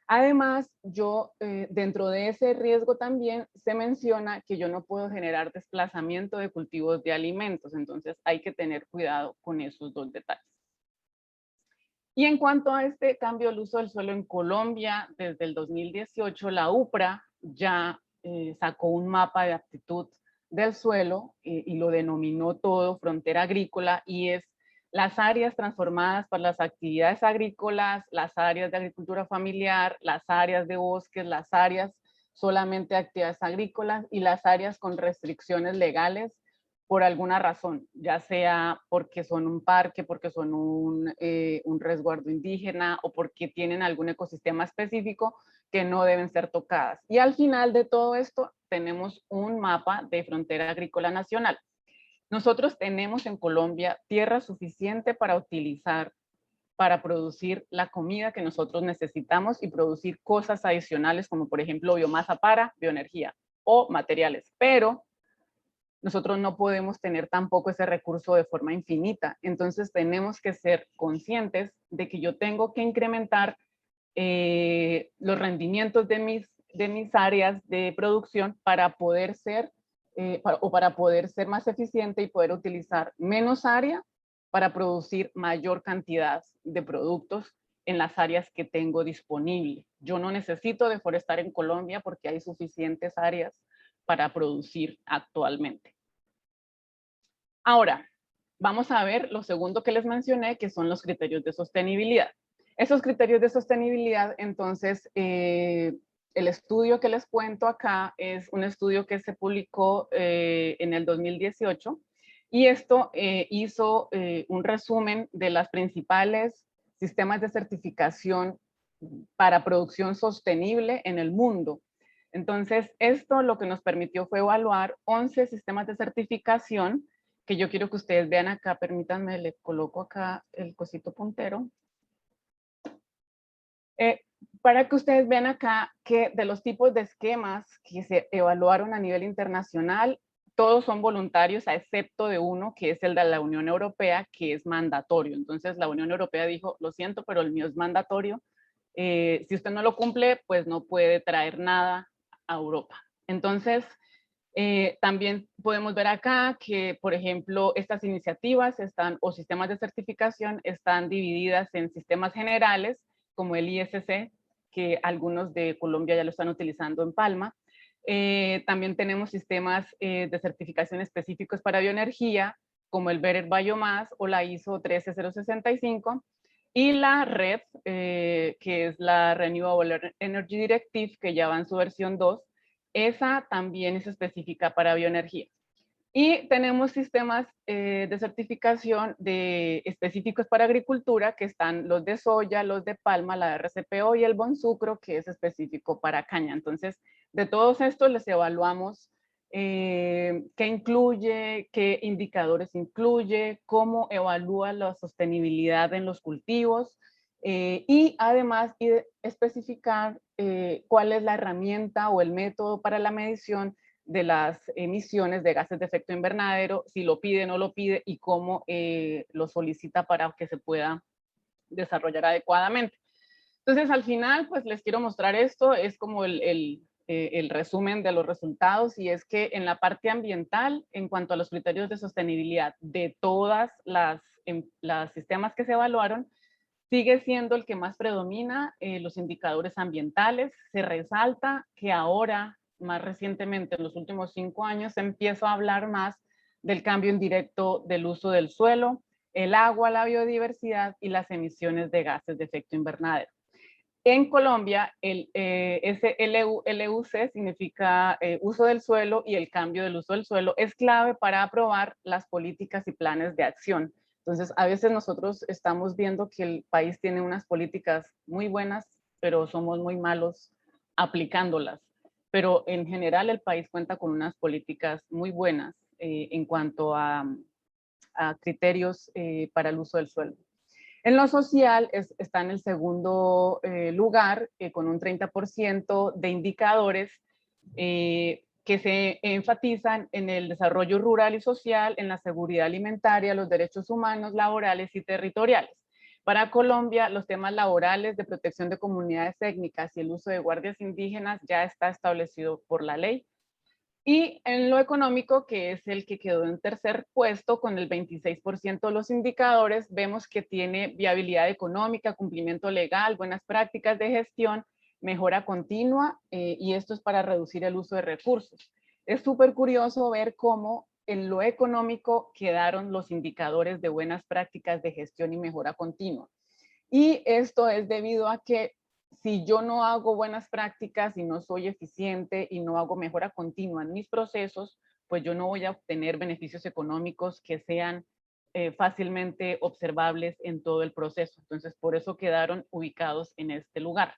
Además, yo dentro de ese riesgo también se menciona que yo no puedo generar desplazamiento de cultivos de alimentos, entonces hay que tener cuidado con esos dos detalles. Y en cuanto a este cambio del uso del suelo en Colombia, desde el 2018 la UPRA ya sacó un mapa de aptitud del suelo y lo denominó todo frontera agrícola, y es las áreas transformadas por las actividades agrícolas, las áreas de agricultura familiar, las áreas de bosques, las áreas solamente de actividades agrícolas y las áreas con restricciones legales por alguna razón, ya sea porque son un parque, porque son un resguardo indígena o porque tienen algún ecosistema específico que no deben ser tocadas. Y al final de todo esto tenemos un mapa de frontera agrícola nacional. Nosotros tenemos en Colombia tierra suficiente para utilizar, para producir la comida que nosotros necesitamos y producir cosas adicionales como por ejemplo biomasa para bioenergía o materiales, pero nosotros no podemos tener tampoco ese recurso de forma infinita. Entonces tenemos que ser conscientes de que yo tengo que incrementar los rendimientos de mis áreas de producción para poder ser para poder ser más eficiente y poder utilizar menos área para producir mayor cantidad de productos en las áreas que tengo disponible. Yo no necesito deforestar en Colombia porque hay suficientes áreas para producir actualmente. Ahora, vamos a ver lo segundo que les mencioné, que son los criterios de sostenibilidad. Esos criterios de sostenibilidad, entonces, el estudio que les cuento acá es un estudio que se publicó en el 2018 y esto hizo un resumen de las principales sistemas de certificación para producción sostenible en el mundo. Entonces, esto lo que nos permitió fue evaluar 11 sistemas de certificación que yo quiero que ustedes vean acá. Permítanme, le coloco acá el cosito puntero. Para que ustedes vean acá que de los tipos de esquemas que se evaluaron a nivel internacional, todos son voluntarios, a excepto de uno, que es el de la Unión Europea, que es mandatorio. Entonces la Unión Europea dijo, lo siento, pero el mío es mandatorio. Si usted no lo cumple, pues no puede traer nada a Europa. Entonces, También podemos ver acá que, por ejemplo, estas iniciativas o sistemas de certificación están divididas en sistemas generales, como el ISC, que algunos de Colombia ya lo están utilizando en Palma. También tenemos sistemas de certificación específicos para bioenergía, como el Better Biomass o la ISO 13065, y la RED, que es la Renewable Energy Directive, que ya va en su versión 2, esa también es específica para bioenergía. Y tenemos sistemas de certificación específicos para agricultura, que están los de soya, los de palma, la RCPO y el Bonsucro, que es específico para caña. Entonces, de todos estos les evaluamos qué incluye, qué indicadores incluye, cómo evalúa la sostenibilidad en los cultivos, y además especificar cuál es la herramienta o el método para la medición de las emisiones de gases de efecto invernadero, si lo pide o no lo pide y cómo lo solicita para que se pueda desarrollar adecuadamente. Entonces, al final, pues les quiero mostrar esto, es como el resumen de los resultados, y es que en la parte ambiental, en cuanto a los criterios de sostenibilidad de todas las sistemas que se evaluaron, sigue siendo el que más predomina los indicadores ambientales. Se resalta que ahora, más recientemente, en los últimos 5 años, se empieza a hablar más del cambio indirecto del uso del suelo, el agua, la biodiversidad y las emisiones de gases de efecto invernadero. En Colombia, ese LUC significa uso del suelo, y el cambio del uso del suelo es clave para aprobar las políticas y planes de acción. Entonces, a veces nosotros estamos viendo que el país tiene unas políticas muy buenas, pero somos muy malos aplicándolas. Pero en general el país cuenta con unas políticas muy buenas en cuanto a criterios para el uso del suelo. En lo social está en el segundo lugar, con un 30% de indicadores que se enfatizan en el desarrollo rural y social, en la seguridad alimentaria, los derechos humanos, laborales y territoriales. Para Colombia, los temas laborales, de protección de comunidades étnicas y el uso de guardias indígenas ya está establecido por la ley. Y en lo económico, que es el que quedó en tercer puesto con el 26% de los indicadores, vemos que tiene viabilidad económica, cumplimiento legal, buenas prácticas de gestión, mejora continua, y esto es para reducir el uso de recursos. Es súper curioso ver cómo en lo económico quedaron los indicadores de buenas prácticas de gestión y mejora continua. Y esto es debido a que si yo no hago buenas prácticas y no soy eficiente y no hago mejora continua en mis procesos, pues yo no voy a obtener beneficios económicos que sean fácilmente observables en todo el proceso. Entonces, por eso quedaron ubicados en este lugar.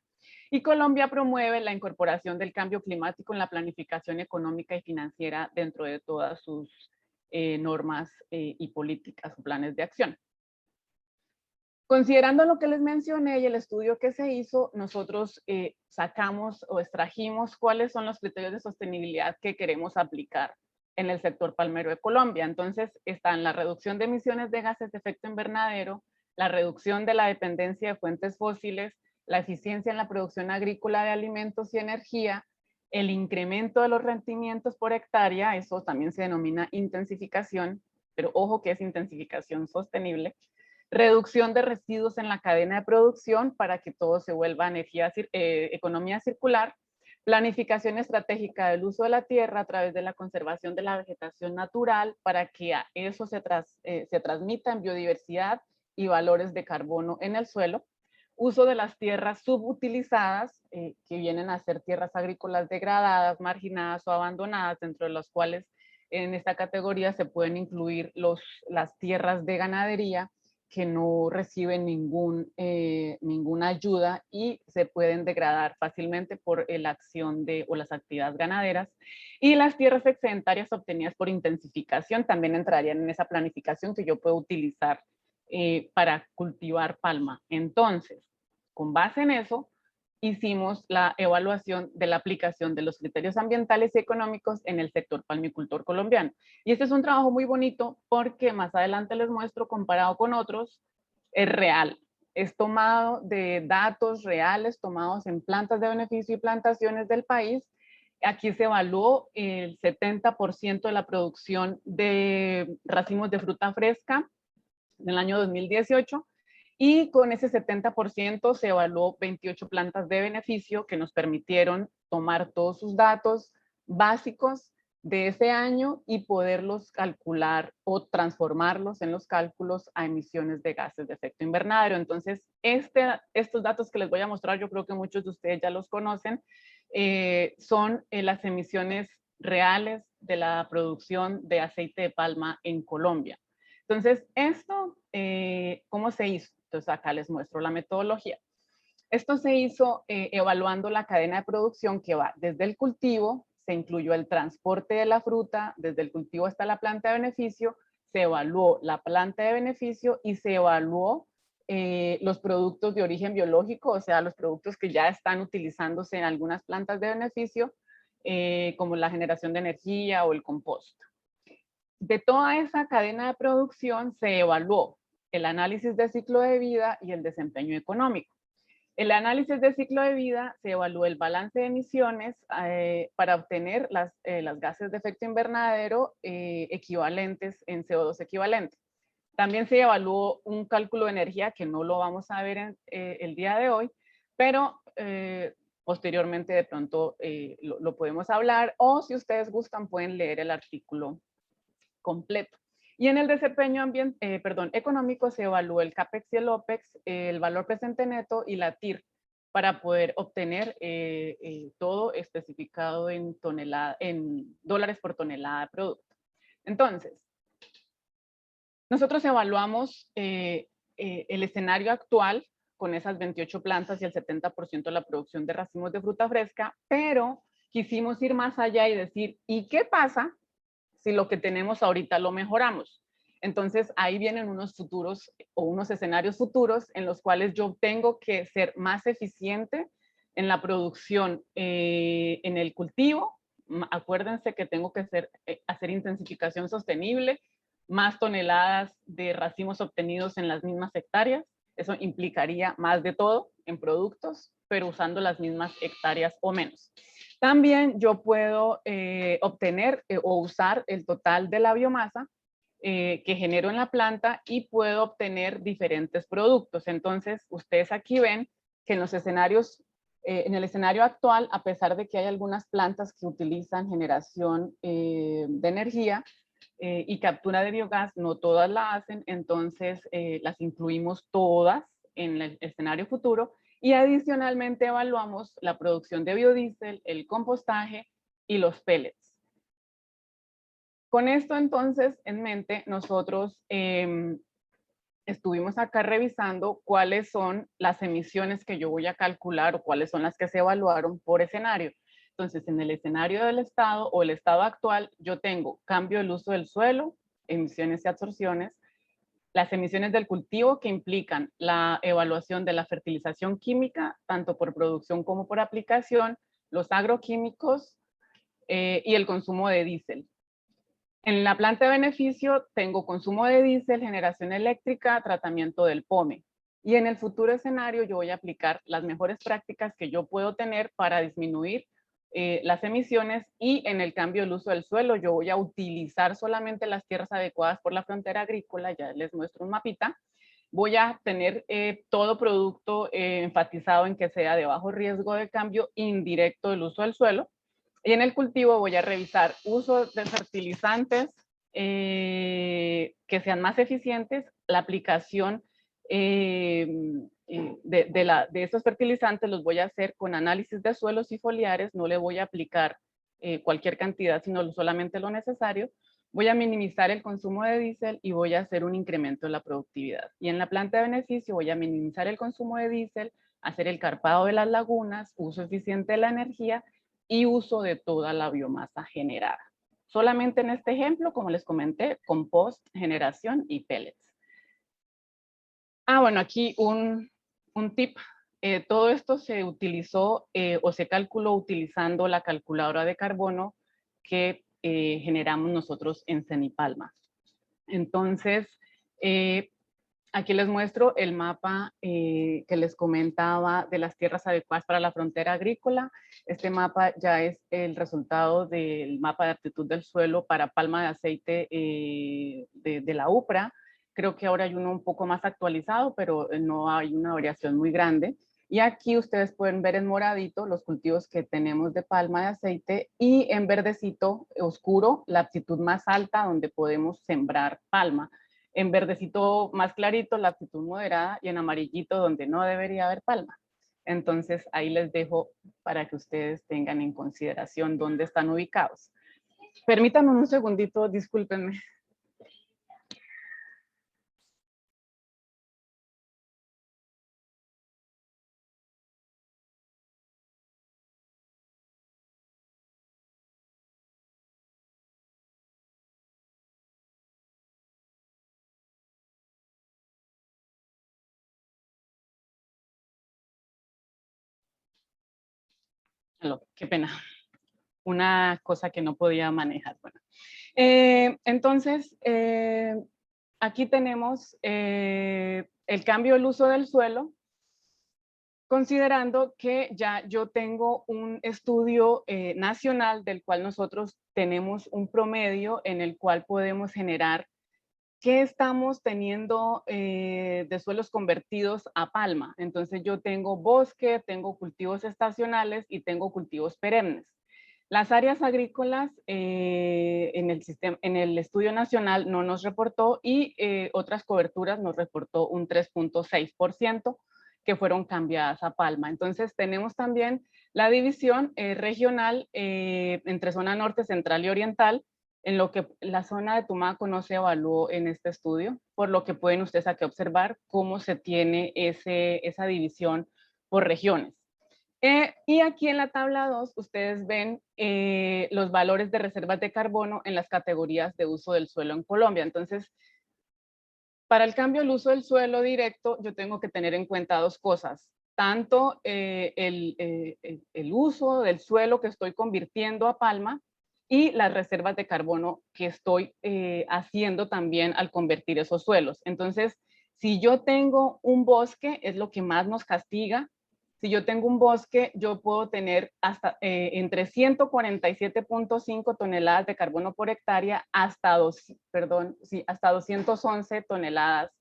Y Colombia promueve la incorporación del cambio climático en la planificación económica y financiera dentro de todas sus normas y políticas o planes de acción. Considerando lo que les mencioné y el estudio que se hizo, nosotros sacamos o extrajimos cuáles son los criterios de sostenibilidad que queremos aplicar en el sector palmero de Colombia. Entonces, están la reducción de emisiones de gases de efecto invernadero, la reducción de la dependencia de fuentes fósiles, la eficiencia en la producción agrícola de alimentos y energía, el incremento de los rendimientos por hectárea, eso también se denomina intensificación, pero ojo que es intensificación sostenible, reducción de residuos en la cadena de producción para que todo se vuelva economía circular, planificación estratégica del uso de la tierra a través de la conservación de la vegetación natural para que eso se transmita en biodiversidad y valores de carbono en el suelo, uso de las tierras subutilizadas, que vienen a ser tierras agrícolas degradadas, marginadas o abandonadas, dentro de las cuales en esta categoría se pueden incluir las tierras de ganadería, que no reciben ninguna ayuda y se pueden degradar fácilmente por la acción o las actividades ganaderas. Y las tierras excedentarias obtenidas por intensificación también entrarían en esa planificación que yo puedo utilizar para cultivar palma. Entonces, con base en eso, hicimos la evaluación de la aplicación de los criterios ambientales y económicos en el sector palmicultor colombiano. Y este es un trabajo muy bonito porque más adelante les muestro, comparado con otros, es real. Es tomado de datos reales tomados en plantas de beneficio y plantaciones del país, Aquí se evaluó el 70% de la producción de racimos de fruta fresca en el año 2018, y con ese 70% se evaluó 28 plantas de beneficio que nos permitieron tomar todos sus datos básicos de ese año y poderlos calcular o transformarlos en los cálculos a emisiones de gases de efecto invernadero. Entonces, estos datos que les voy a mostrar, yo creo que muchos de ustedes ya los conocen, son las emisiones reales de la producción de aceite de palma en Colombia. Entonces, esto, ¿cómo se hizo? Entonces, acá les muestro la metodología. Esto se hizo evaluando la cadena de producción que va desde el cultivo, se incluyó el transporte de la fruta, desde el cultivo hasta la planta de beneficio, se evaluó la planta de beneficio y se evaluó los productos de origen biológico, o sea, los productos que ya están utilizándose en algunas plantas de beneficio, como la generación de energía o el compost. De toda esa cadena de producción se evaluó el análisis de ciclo de vida y el desempeño económico. El análisis de ciclo de vida se evaluó el balance de emisiones para obtener las gases de efecto invernadero equivalentes en CO2 equivalente. También se evaluó un cálculo de energía que no lo vamos a ver el día de hoy, pero posteriormente de pronto lo podemos hablar, o si ustedes gustan pueden leer el artículo completo. Y en el desempeño económico se evaluó el CAPEX y el OPEX, el valor presente neto y la TIR, para poder obtener todo especificado en dólares por tonelada de producto. Entonces, nosotros evaluamos el escenario actual con esas 28 plantas y el 70% de la producción de racimos de fruta fresca, pero quisimos ir más allá y decir, ¿y qué pasa si lo que tenemos ahorita lo mejoramos? Entonces ahí vienen unos futuros o unos escenarios futuros en los cuales yo tengo que ser más eficiente en la producción, en el cultivo. Acuérdense que tengo que hacer intensificación sostenible, más toneladas de racimos obtenidos en las mismas hectáreas. Eso implicaría más de todo en productos, pero usando las mismas hectáreas o menos. También yo puedo obtener o usar el total de la biomasa que genero en la planta y puedo obtener diferentes productos. Entonces, ustedes aquí ven que en los escenarios, en el escenario actual, a pesar de que hay algunas plantas que utilizan generación de energía y captura de biogás, no todas la hacen, entonces las incluimos todas en el escenario futuro. Y adicionalmente evaluamos la producción de biodiesel, el compostaje y los pellets. Con esto entonces en mente, nosotros estuvimos acá revisando cuáles son las emisiones que yo voy a calcular o cuáles son las que se evaluaron por escenario. Entonces, en el escenario del estado o el estado actual, yo tengo cambio del uso del suelo, emisiones y absorciones, las emisiones del cultivo que implican la evaluación de la fertilización química, tanto por producción como por aplicación, los agroquímicos y el consumo de diésel. En la planta de beneficio tengo consumo de diésel, generación eléctrica, tratamiento del POME. Y en el futuro escenario yo voy a aplicar las mejores prácticas que yo puedo tener para disminuir las emisiones, y en el cambio del uso del suelo yo voy a utilizar solamente las tierras adecuadas por la frontera agrícola, ya les muestro un mapita. Voy a tener todo producto enfatizado en que sea de bajo riesgo de cambio indirecto del uso del suelo. Y en el cultivo voy a revisar uso de fertilizantes que sean más eficientes, la aplicación de estos fertilizantes los voy a hacer con análisis de suelos y foliares, no le voy a aplicar cualquier cantidad, sino solamente lo necesario. Voy a minimizar el consumo de diésel y voy a hacer un incremento en la productividad. Y en la planta de beneficio voy a minimizar el consumo de diésel, hacer el carpado de las lagunas, uso eficiente de la energía y uso de toda la biomasa generada. Solamente en este ejemplo, como les comenté, compost, generación y pellets. Bueno, aquí un tip. Todo esto se utilizó o se calculó utilizando la calculadora de carbono que generamos nosotros en Cenipalma. Entonces, Aquí les muestro el mapa que les comentaba de las tierras adecuadas para la frontera agrícola. Este mapa ya es el resultado del mapa de aptitud del suelo para palma de aceite de la UPRA. Creo que ahora hay uno un poco más actualizado, pero no hay una variación muy grande. Y aquí ustedes pueden ver en moradito los cultivos que tenemos de palma de aceite y en verdecito oscuro la aptitud más alta donde podemos sembrar palma. En verdecito más clarito la aptitud moderada y en amarillito donde no debería haber palma. Entonces ahí les dejo para que ustedes tengan en consideración dónde están ubicados. Permítanme un segundito, discúlpenme. Qué pena. Una cosa que no podía manejar. Bueno. Entonces, aquí tenemos el cambio del uso del suelo, considerando que ya yo tengo un estudio nacional del cual nosotros tenemos un promedio en el cual podemos generar qué estamos teniendo de suelos convertidos a palma. Entonces yo tengo bosque, tengo cultivos estacionales y tengo cultivos perennes. Las áreas agrícolas en el estudio nacional no nos reportó y otras coberturas nos reportó un 3.6% que fueron cambiadas a palma. Entonces tenemos también la división regional entre zona norte, central y oriental, en lo que la zona de Tumaco no se evaluó en este estudio, por lo que pueden ustedes aquí observar cómo se tiene esa división por regiones. Y aquí en la tabla 2 ustedes ven los valores de reservas de carbono en las categorías de uso del suelo en Colombia. Entonces, para el cambio del uso del suelo directo, yo tengo que tener en cuenta dos cosas. Tanto el uso del suelo que estoy convirtiendo a palma y las reservas de carbono que estoy haciendo también al convertir esos suelos. Entonces, si yo tengo un bosque, es lo que más nos castiga. Si yo tengo un bosque, yo puedo tener hasta entre 147.5 toneladas de carbono por hectárea hasta 211 toneladas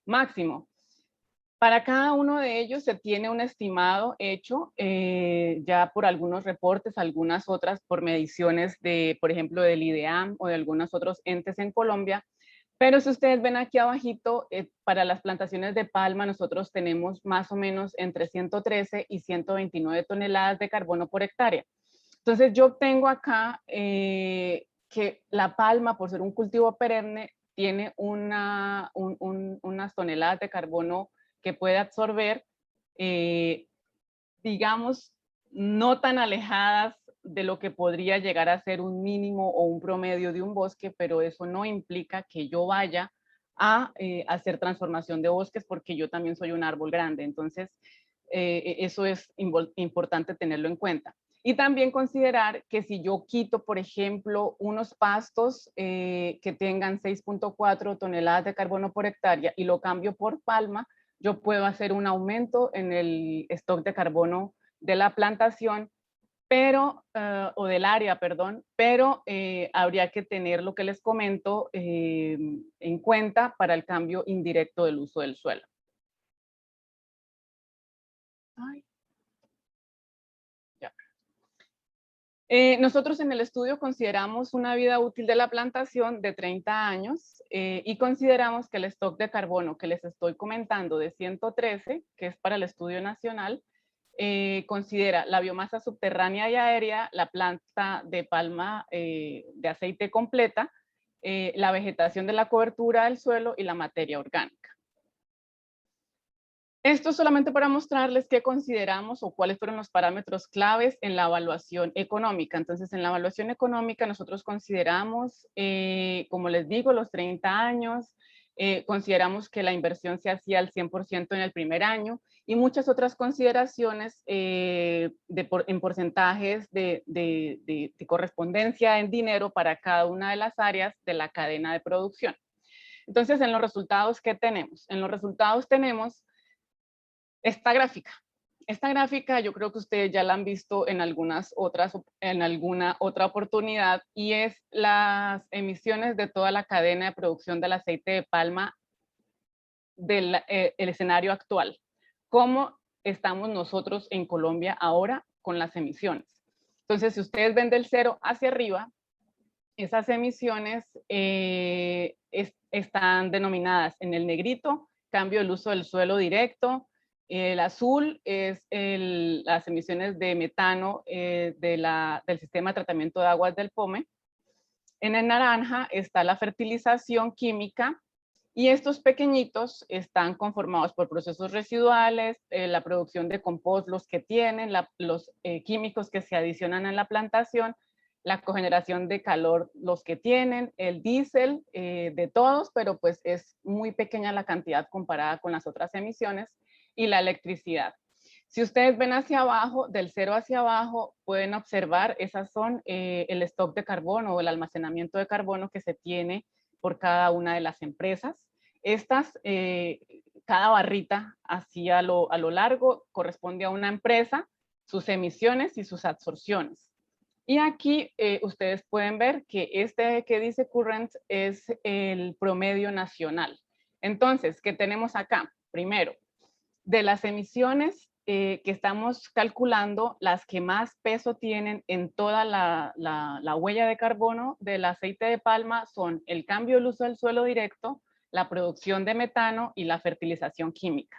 máximo. Para cada uno de ellos se tiene un estimado hecho ya por algunos reportes, algunas otras por mediciones de, por ejemplo, del IDEAM o de algunos otros entes en Colombia. Pero si ustedes ven aquí abajito, para las plantaciones de palma nosotros tenemos más o menos entre 113 y 129 toneladas de carbono por hectárea. Entonces yo obtengo acá que la palma, por ser un cultivo perenne, tiene unas toneladas de carbono que puede absorber, digamos, no tan alejadas de lo que podría llegar a ser un mínimo o un promedio de un bosque, pero eso no implica que yo vaya a hacer transformación de bosques porque yo también soy un árbol grande. Entonces, eso es importante tenerlo en cuenta. Y también considerar que si yo quito, por ejemplo, unos pastos que tengan 6.4 toneladas de carbono por hectárea y lo cambio por palma, yo puedo hacer un aumento en el stock de carbono de la plantación, pero, o del área, perdón, pero habría que tener lo que les comento en cuenta para el cambio indirecto del uso del suelo. Ay. Ya. Nosotros en el estudio consideramos una vida útil de la plantación de 30 años y consideramos que el stock de carbono que les estoy comentando de 113, que es para el estudio nacional, considera la biomasa subterránea y aérea, la planta de palma de aceite completa, la vegetación de la cobertura del suelo y la materia orgánica. Esto solamente para mostrarles qué consideramos o cuáles fueron los parámetros claves en la evaluación económica. Entonces, en la evaluación económica nosotros consideramos, como les digo, los 30 años, consideramos que la inversión se hacía al 100% en el primer año y muchas otras consideraciones en porcentajes de correspondencia en dinero para cada una de las áreas de la cadena de producción. Entonces, en los resultados, ¿qué tenemos? En los resultados tenemos esta gráfica. Esta gráfica yo creo que ustedes ya la han visto en alguna otra oportunidad, y es las emisiones de toda la cadena de producción del aceite de palma del el escenario actual. ¿Cómo estamos nosotros en Colombia ahora con las emisiones? Entonces, si ustedes ven del 0 hacia arriba, esas emisiones están denominadas en el negrito, cambio del uso del suelo directo. El azul es las emisiones de metano del sistema de tratamiento de aguas del POME. En el naranja está la fertilización química, y estos pequeñitos están conformados por procesos residuales, la producción de compost, los que tienen, los químicos que se adicionan en la plantación, la cogeneración de calor, los que tienen, el diésel de todos, pero pues es muy pequeña la cantidad comparada con las otras emisiones, y la electricidad. Si ustedes ven hacia abajo, del 0 hacia abajo, pueden observar, esas son el stock de carbono o el almacenamiento de carbono que se tiene por cada una de las empresas. Estas, cada barrita así a lo largo corresponde a una empresa, sus emisiones y sus absorciones. Y aquí ustedes pueden ver que este que dice current es el promedio nacional. Entonces, ¿qué tenemos acá? Primero, de las emisiones que estamos calculando, las que más peso tienen en toda la huella de carbono del aceite de palma son el cambio del uso del suelo directo, la producción de metano y la fertilización química.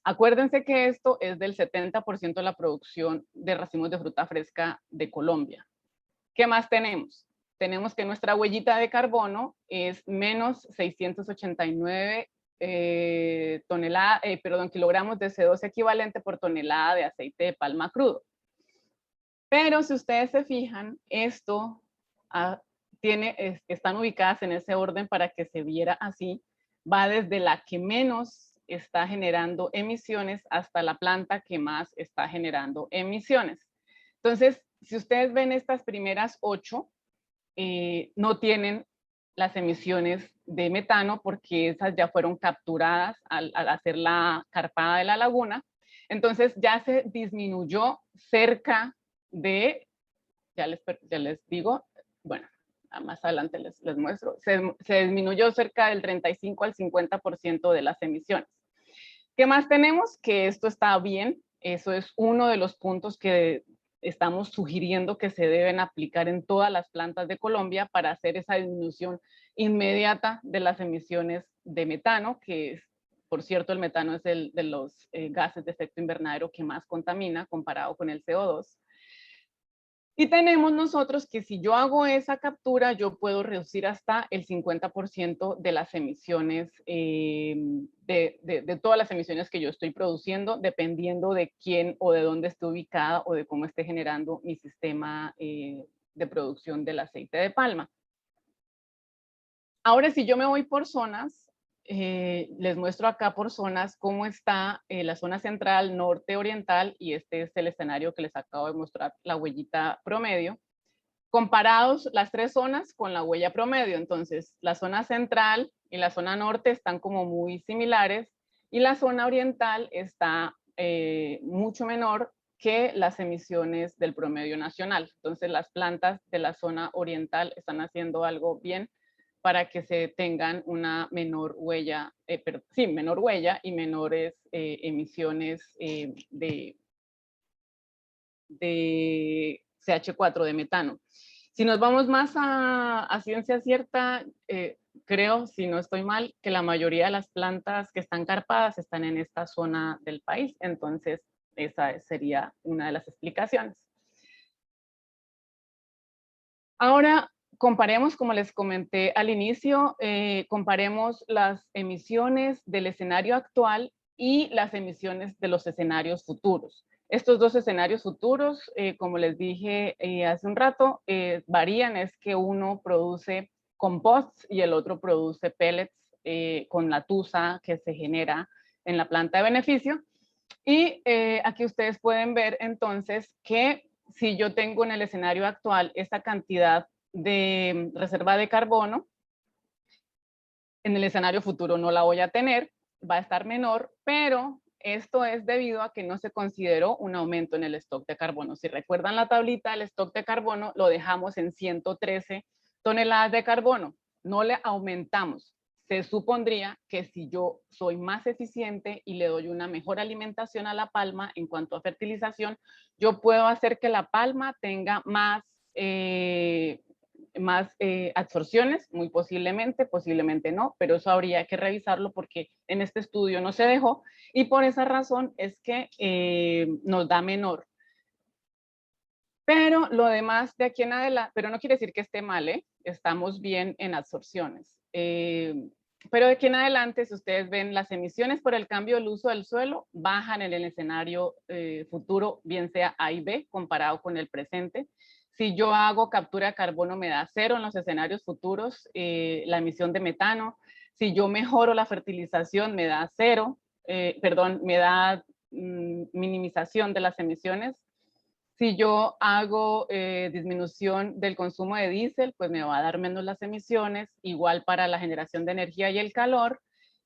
Acuérdense que esto es del 70% de la producción de racimos de fruta fresca de Colombia. ¿Qué más tenemos? Tenemos que nuestra huellita de carbono es menos 689 kilogramos de CO2 equivalente por tonelada de aceite de palma crudo. Pero si ustedes se fijan, esto están ubicadas en ese orden para que se viera así. Va desde la que menos está generando emisiones hasta la planta que más está generando emisiones. Entonces, si ustedes ven estas primeras 8, no tienen las emisiones de metano porque esas ya fueron capturadas al hacer la carpada de la laguna. Entonces ya se disminuyó cerca de, ya les digo, bueno, más adelante les muestro, se disminuyó cerca del 35 al 50% de las emisiones. ¿Qué más tenemos? Que esto está bien, eso es uno de los puntos que estamos sugiriendo que se deben aplicar en todas las plantas de Colombia para hacer esa disminución inmediata de las emisiones de metano, que es, por cierto, el metano es de los gases de efecto invernadero que más contamina comparado con el CO2. Y tenemos nosotros que si yo hago esa captura, yo puedo reducir hasta el 50% de las emisiones, de todas las emisiones que yo estoy produciendo, dependiendo de quién o de dónde esté ubicada o de cómo esté generando mi sistema de producción del aceite de palma. Ahora, si yo me voy por zonas, les muestro acá por zonas cómo está la zona central, norte, oriental, y este es el escenario que les acabo de mostrar, la huellita promedio, comparados las tres zonas con la huella promedio. Entonces, la zona central y la zona norte están como muy similares, y la zona oriental está mucho menor que las emisiones del promedio nacional. Entonces, las plantas de la zona oriental están haciendo algo bien para que se tengan una menor huella, menor huella y menores emisiones de CH4, de metano. Si nos vamos más a ciencia cierta, creo, si no estoy mal, que la mayoría de las plantas que están carpadas están en esta zona del país. Entonces, esa sería una de las explicaciones. Ahora, comparemos, como les comenté al inicio, comparemos las emisiones del escenario actual y las emisiones de los escenarios futuros. Estos dos escenarios futuros, como les dije hace un rato, varían, es que uno produce compost y el otro produce pellets con la tusa que se genera en la planta de beneficio. Y aquí ustedes pueden ver entonces que si yo tengo en el escenario actual esta cantidad de reserva de carbono, En el escenario futuro no la voy a tener, va a estar menor, pero esto es debido a que no se consideró un aumento en el stock de carbono. Si recuerdan la tablita, el stock de carbono lo dejamos en 113 toneladas de carbono, no le aumentamos. Se supondría que si yo soy más eficiente y le doy una mejor alimentación a la palma en cuanto a fertilización, yo puedo hacer que la palma tenga más absorciones, muy posiblemente no, pero eso habría que revisarlo porque en este estudio no se dejó y por esa razón es que nos da menor. Pero lo demás de aquí en adelante, pero no quiere decir que esté mal, ¿eh? Estamos bien en absorciones. Pero de aquí en adelante, si ustedes ven, las emisiones por el cambio del uso del suelo bajan en el escenario futuro, bien sea A y B, comparado con el presente. Si yo hago captura de carbono, me da 0 en los escenarios futuros, la emisión de metano. Si yo mejoro la fertilización, me da 0, me da minimización de las emisiones. Si yo hago disminución del consumo de diésel, pues me va a dar menos las emisiones, igual para la generación de energía y el calor,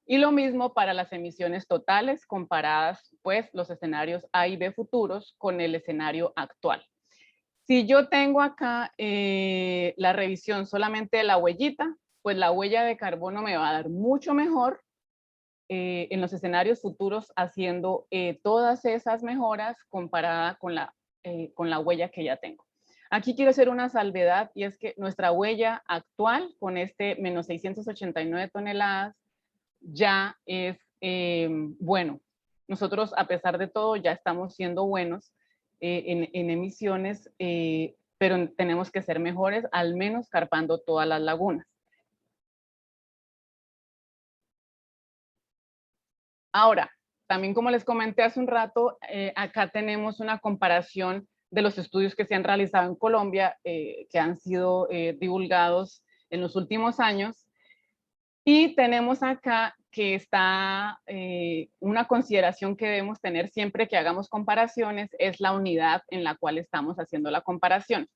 y lo mismo para las emisiones totales comparadas, pues, los escenarios A y B futuros con el escenario actual. Si yo tengo acá la revisión solamente de la huellita, pues la huella de carbono me va a dar mucho mejor en los escenarios futuros haciendo todas esas mejoras comparada con la huella que ya tengo. Aquí quiero hacer una salvedad y es que nuestra huella actual con este menos 689 toneladas ya es bueno. Nosotros a pesar de todo ya estamos siendo buenos en emisiones, pero tenemos que ser mejores, al menos carpando todas las lagunas. Ahora, también como les comenté hace un rato, acá tenemos una comparación de los estudios que se han realizado en Colombia, que han sido divulgados en los últimos años. Y tenemos acá que está una consideración que debemos tener siempre que hagamos comparaciones, es la unidad en la cual estamos haciendo la comparación.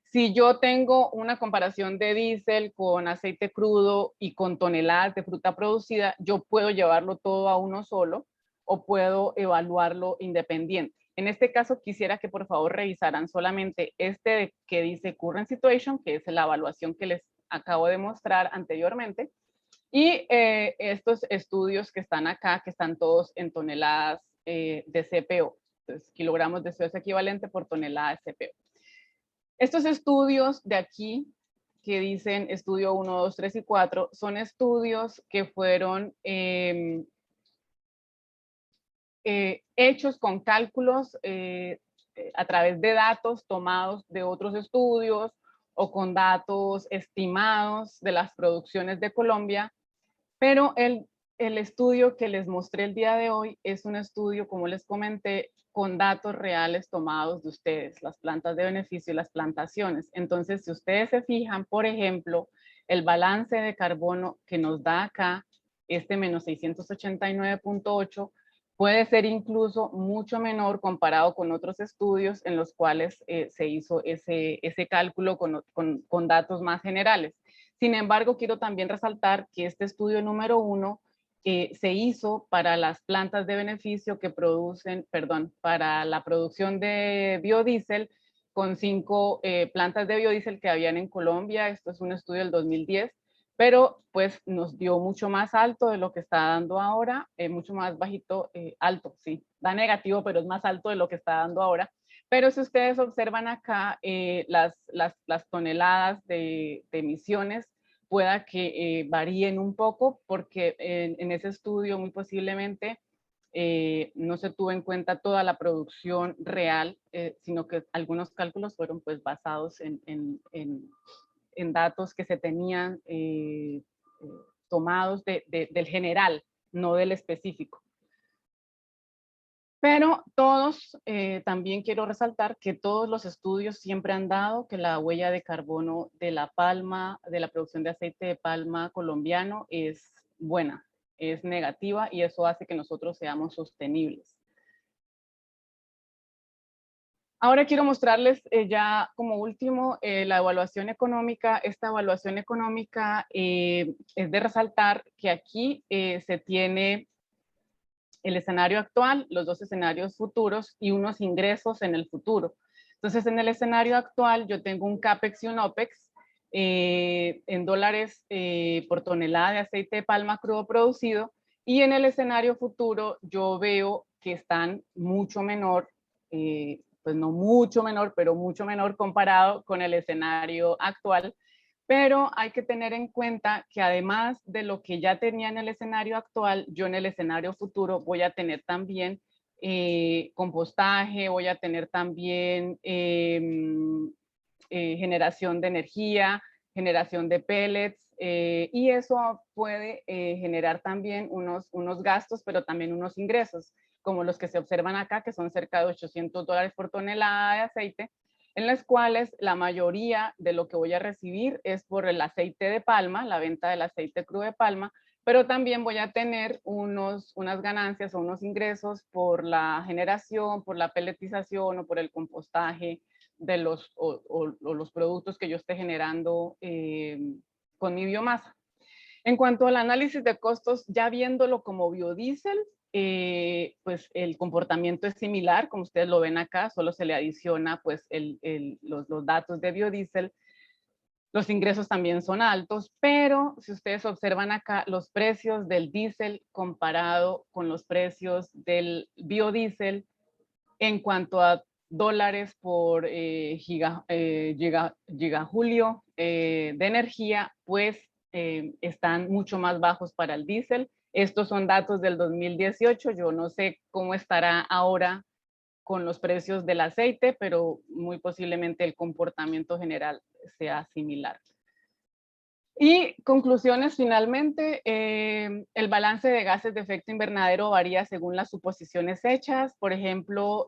Si yo tengo una comparación de diésel con aceite crudo y con toneladas de fruta producida, yo puedo llevarlo todo a uno solo o puedo evaluarlo independiente. En este caso quisiera que por favor revisaran solamente este que dice Current Situation, que es la evaluación que les acabo de mostrar anteriormente, y estos estudios que están acá, que están todos en toneladas de CPO. Entonces, kilogramos de CO2 equivalente por tonelada de CPO. Estos estudios de aquí, que dicen estudio 1, 2, 3 y 4, son estudios que fueron hechos con cálculos a través de datos tomados de otros estudios o con datos estimados de las producciones de Colombia, pero el estudio que les mostré el día de hoy es un estudio, como les comenté, con datos reales tomados de ustedes, las plantas de beneficio y las plantaciones. Entonces, si ustedes se fijan, por ejemplo, el balance de carbono que nos da acá, este menos 689.8, puede ser incluso mucho menor comparado con otros estudios en los cuales se hizo ese cálculo con datos más generales. Sin embargo, quiero también resaltar que este estudio número 1 se hizo para las plantas de beneficio que producen, para la producción de biodiesel con 5 plantas de biodiesel que habían en Colombia. Esto es un estudio del 2010, pero pues nos dio mucho más alto de lo que está dando ahora, mucho más bajito, alto, sí, da negativo, pero es más alto de lo que está dando ahora. Pero si ustedes observan acá las toneladas de emisiones, pueda que varíen un poco porque en ese estudio muy posiblemente no se tuvo en cuenta toda la producción real, sino que algunos cálculos fueron pues basados en datos que se tenían tomados del general, no del específico. Pero todos, también quiero resaltar que todos los estudios siempre han dado que la huella de carbono de la palma, de la producción de aceite de palma colombiano es buena, es negativa y eso hace que nosotros seamos sostenibles. Ahora quiero mostrarles ya como último la evaluación económica. Esta evaluación económica es de resaltar que aquí se tiene el escenario actual, los dos escenarios futuros y unos ingresos en el futuro. Entonces, en el escenario actual yo tengo un CAPEX y un OPEX en dólares por tonelada de aceite de palma crudo producido, y en el escenario futuro yo veo que están mucho menor, pues no mucho menor, pero mucho menor comparado con el escenario actual. Pero hay que tener en cuenta que además de lo que ya tenía en el escenario actual, yo en el escenario futuro voy a tener también compostaje, voy a tener también generación de energía, generación de pellets, y eso puede generar también unos gastos, pero también unos ingresos, como los que se observan acá, que son cerca de $800 por tonelada de aceite, en las cuales la mayoría de lo que voy a recibir es por el aceite de palma, la venta del aceite crudo de palma, pero también voy a tener unas ganancias o unos ingresos por la generación, por la pelletización o por el compostaje de los productos que yo esté generando con mi biomasa. En cuanto al análisis de costos, ya viéndolo como biodiesel, pues el comportamiento es similar, como ustedes lo ven acá, solo se le adiciona pues los datos de biodiesel. Los ingresos también son altos, pero si ustedes observan acá, los precios del diésel comparado con los precios del biodiesel en cuanto a dólares por gigajulio de energía, pues están mucho más bajos para el diésel. Estos son datos del 2018, yo no sé cómo estará ahora con los precios del aceite, pero muy posiblemente el comportamiento general sea similar. Y conclusiones finalmente, el balance de gases de efecto invernadero varía según las suposiciones hechas, por ejemplo,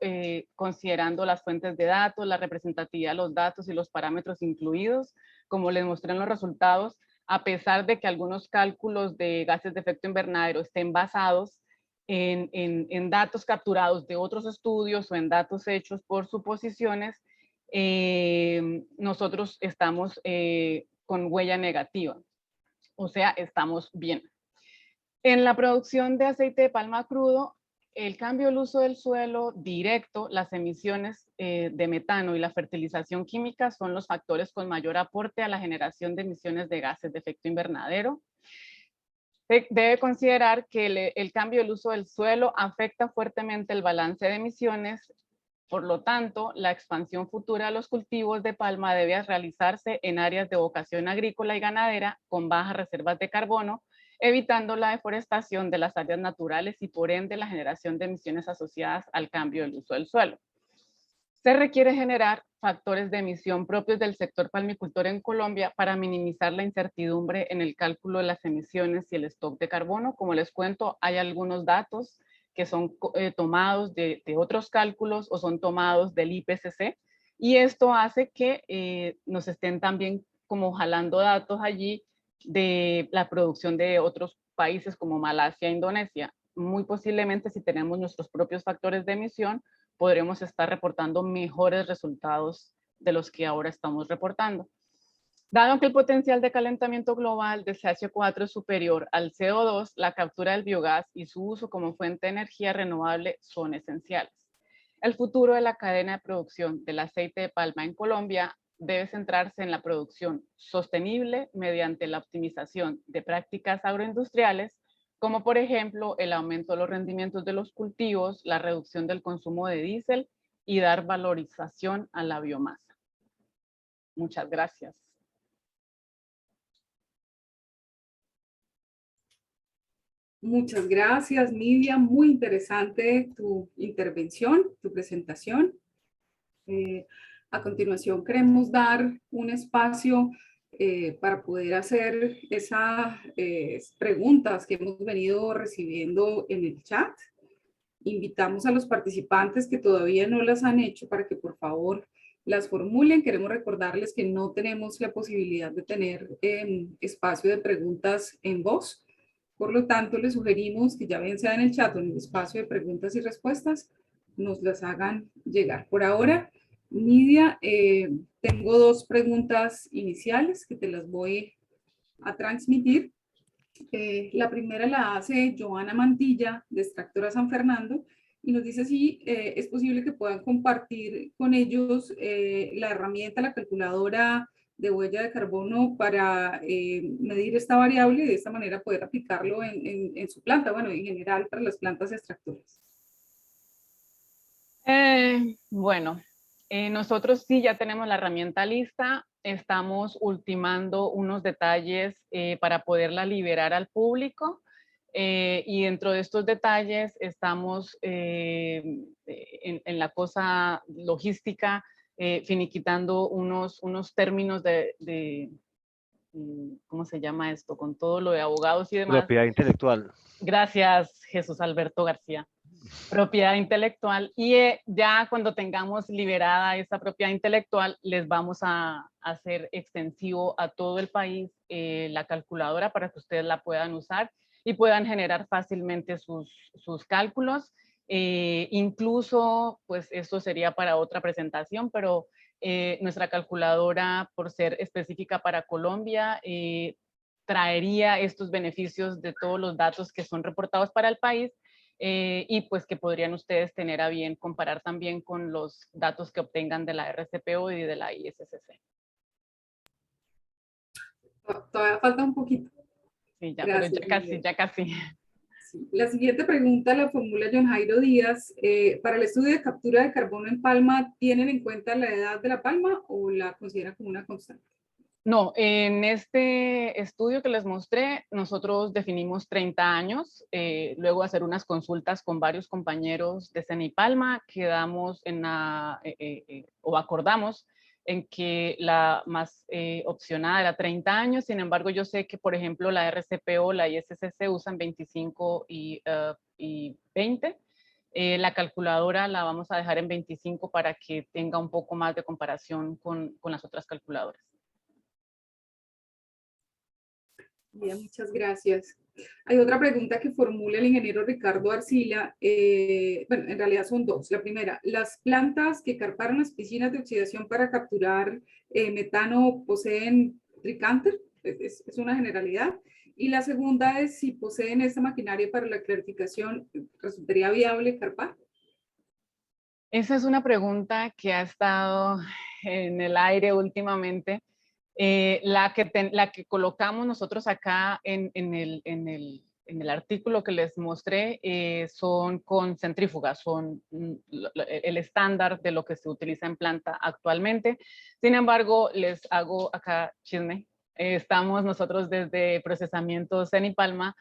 considerando las fuentes de datos, la representatividad de los datos y los parámetros incluidos, como les mostré en los resultados, a pesar de que algunos cálculos de gases de efecto invernadero estén basados en datos capturados de otros estudios o en datos hechos por suposiciones, nosotros estamos con huella negativa, o sea, estamos bien. En la producción de aceite de palma crudo, el cambio del uso del suelo directo, las emisiones de metano y la fertilización química son los factores con mayor aporte a la generación de emisiones de gases de efecto invernadero. Debe considerar que el cambio del uso del suelo afecta fuertemente el balance de emisiones. Por lo tanto, la expansión futura de los cultivos de palma debe realizarse en áreas de vocación agrícola y ganadera con bajas reservas de carbono, evitando la deforestación de las áreas naturales y por ende la generación de emisiones asociadas al cambio del uso del suelo. Se requiere generar factores de emisión propios del sector palmicultor en Colombia para minimizar la incertidumbre en el cálculo de las emisiones y el stock de carbono. Como les cuento, hay algunos datos que son tomados de otros cálculos o son tomados del IPCC, y esto hace que nos estén también como jalando datos allí de la producción de otros países como Malasia e Indonesia. Muy posiblemente, si tenemos nuestros propios factores de emisión, podremos estar reportando mejores resultados de los que ahora estamos reportando. Dado que el potencial de calentamiento global de CH4 es superior al CO2, la captura del biogás y su uso como fuente de energía renovable son esenciales. El futuro de la cadena de producción del aceite de palma en Colombia debe centrarse en la producción sostenible mediante la optimización de prácticas agroindustriales, como por ejemplo el aumento de los rendimientos de los cultivos, la reducción del consumo de diésel y dar valorización a la biomasa. Muchas gracias. Muchas gracias, Nidia. Muy interesante tu intervención, tu presentación. A continuación, queremos dar un espacio para poder hacer esas preguntas que hemos venido recibiendo en el chat. Invitamos a los participantes que todavía no las han hecho para que por favor las formulen. Queremos recordarles que no tenemos la posibilidad de tener espacio de preguntas en voz. Por lo tanto, les sugerimos que ya bien sea en el chat o en el espacio de preguntas y respuestas, nos las hagan llegar. Por ahora, Nidia, tengo dos preguntas iniciales que te las voy a transmitir. La primera la hace Joana Mantilla, de Extractora San Fernando, y nos dice si es posible que puedan compartir con ellos la herramienta, la calculadora de huella de carbono para medir esta variable y de esta manera poder aplicarlo en su planta, bueno, en general para las plantas extractoras. Bueno, nosotros sí ya tenemos la herramienta lista, estamos ultimando unos detalles para poderla liberar al público y dentro de estos detalles estamos en la cosa logística, finiquitando unos términos de, ¿cómo se llama esto? Con todo lo de abogados y demás. Propiedad intelectual. Gracias, Jesús Alberto García. Propiedad intelectual, y ya cuando tengamos liberada esa propiedad intelectual les vamos a hacer extensivo a todo el país la calculadora para que ustedes la puedan usar y puedan generar fácilmente sus cálculos. Incluso, pues esto sería para otra presentación, pero nuestra calculadora, por ser específica para Colombia, traería estos beneficios de todos los datos que son reportados para el país. Y pues que podrían ustedes tener a bien comparar también con los datos que obtengan de la RCPO y de la ISCC. Todavía falta un poquito. Sí, ya, Gracias, pero ya casi, ya casi. Sí. La siguiente pregunta la formula John Jairo Díaz. Para el estudio de captura de carbono en palma, ¿tienen en cuenta la edad de la palma o la consideran como una constante? No, en este estudio que les mostré, nosotros definimos 30 años, luego de hacer unas consultas con varios compañeros de Cenipalma, quedamos en o acordamos en que la más opcionada era 30 años, sin embargo yo sé que por ejemplo la RCPO, la ISCC usan 25 y 20, la calculadora la vamos a dejar en 25 para que tenga un poco más de comparación con las otras calculadoras. Bien, muchas gracias. Hay otra pregunta que formula el ingeniero Ricardo Arcila. Bueno, en realidad son dos. La primera, ¿las plantas que carparon las piscinas de oxidación para capturar metano poseen tricanter? Es una generalidad. Y la segunda es si poseen esta maquinaria para la clarificación, ¿resultaría viable carpar? Esa es una pregunta que ha estado en el aire últimamente. La que colocamos nosotros acá en el artículo que les mostré son con centrífugas, son el estándar de lo que se utiliza en planta actualmente. Sin embargo, les hago acá chisme. Estamos nosotros desde Procesamiento Cenipalma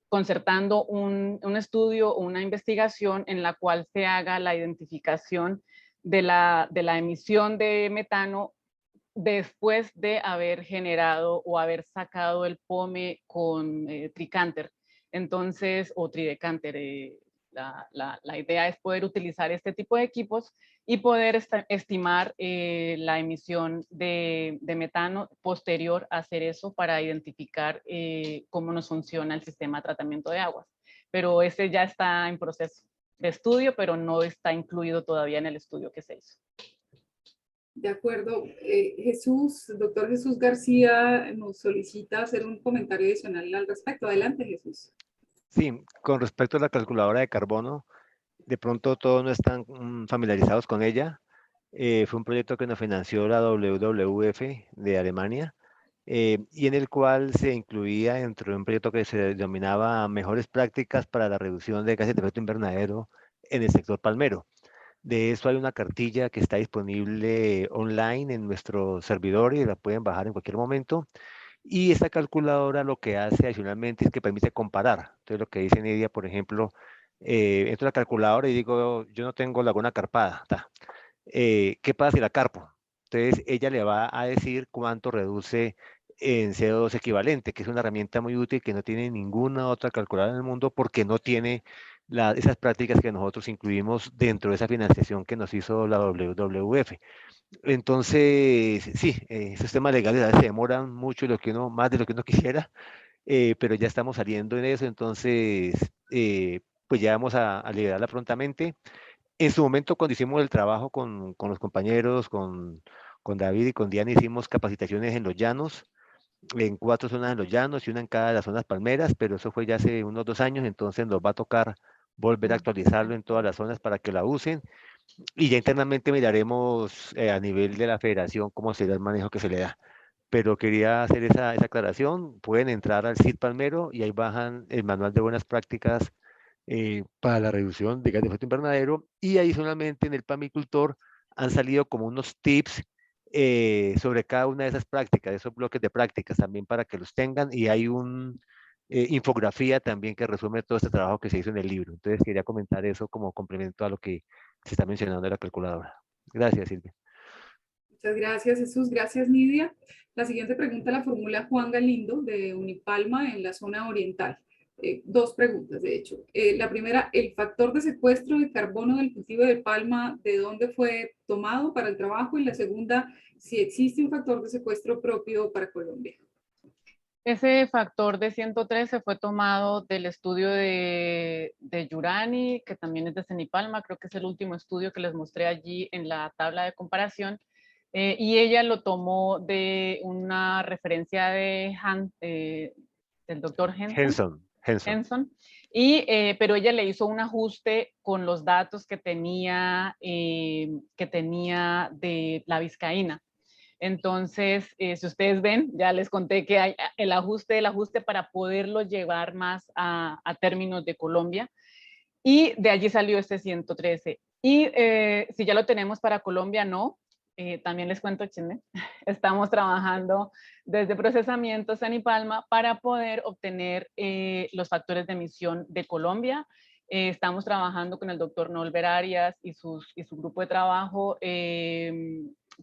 concertando un estudio o una investigación en la cual se haga la identificación de la emisión de metano después de haber generado o haber sacado el POME con tricanter, entonces, o tridecanter. La idea es poder utilizar este tipo de equipos y poder estimar la emisión de metano posterior a hacer eso para identificar cómo nos funciona el sistema de tratamiento de aguas. Pero ese ya está en proceso de estudio, pero no está incluido todavía en el estudio que se hizo. De acuerdo. Doctor Jesús García nos solicita hacer un comentario adicional al respecto. Adelante, Jesús. Sí, con respecto a la calculadora de carbono, de pronto todos no están familiarizados con ella. Fue un proyecto que nos financió la WWF de Alemania y en el cual se incluía dentro de un proyecto que se denominaba Mejores Prácticas para la Reducción de Gases de Efecto Invernadero en el sector palmero. De eso hay una cartilla que está disponible online en nuestro servidor y la pueden bajar en cualquier momento. Y esta calculadora lo que hace adicionalmente es que permite comparar. Entonces lo que dice Nidia, por ejemplo, entro a la calculadora y digo, yo no tengo laguna carpada. ¿Qué pasa si la carpo? Entonces ella le va a decir cuánto reduce en CO2 equivalente, que es una herramienta muy útil que no tiene ninguna otra calculadora en el mundo porque no tiene esas prácticas que nosotros incluimos dentro de esa financiación que nos hizo la WWF. Entonces, sí, esos temas legales a veces se demoran mucho, más de lo que uno quisiera, pero ya estamos saliendo en eso, entonces, pues ya vamos a liberarla prontamente. En su momento, cuando hicimos el trabajo con los compañeros, con David y con Diana, hicimos capacitaciones en los llanos, en 4 zonas en los llanos y una en cada de las zonas palmeras, pero eso fue ya hace unos 2 años, entonces nos va a tocar volver a actualizarlo en todas las zonas para que la usen. Y ya internamente miraremos a nivel de la federación cómo será el manejo que se le da. Pero quería hacer esa aclaración. Pueden entrar al CID Palmero y ahí bajan el manual de buenas prácticas para la reducción de gas de efecto invernadero. Y adicionalmente en el Pamicultor han salido como unos tips sobre cada una de esas prácticas, esos bloques de prácticas también para que los tengan. Y hay un infografía también que resume todo este trabajo que se hizo en el libro. Entonces quería comentar eso como complemento a lo que se está mencionando de la calculadora. Gracias, Silvia. Muchas gracias, Jesús. Gracias, Nidia. La siguiente pregunta la formula Juan Galindo de Unipalma en la zona oriental. 2 preguntas, de hecho. La primera, ¿el factor de secuestro de carbono del cultivo de palma, de dónde fue tomado para el trabajo? Y la segunda, si existe un factor de secuestro propio para Colombia. Ese factor de 113 fue tomado del estudio de Yurani, que también es de Cenipalma, creo que es el último estudio que les mostré allí en la tabla de comparación, y ella lo tomó de una referencia de del doctor Henson, pero ella le hizo un ajuste con los datos que tenía de la vizcaína. Entonces, si ustedes ven, ya les conté que hay el ajuste para poderlo llevar más a términos de Colombia. Y de allí salió este 113. Y si ya lo tenemos para Colombia, no. También les cuento, chisme. Estamos trabajando desde procesamiento Cenipalma para poder obtener los factores de emisión de Colombia. Estamos trabajando con el doctor Nolber Arias y su grupo de trabajo,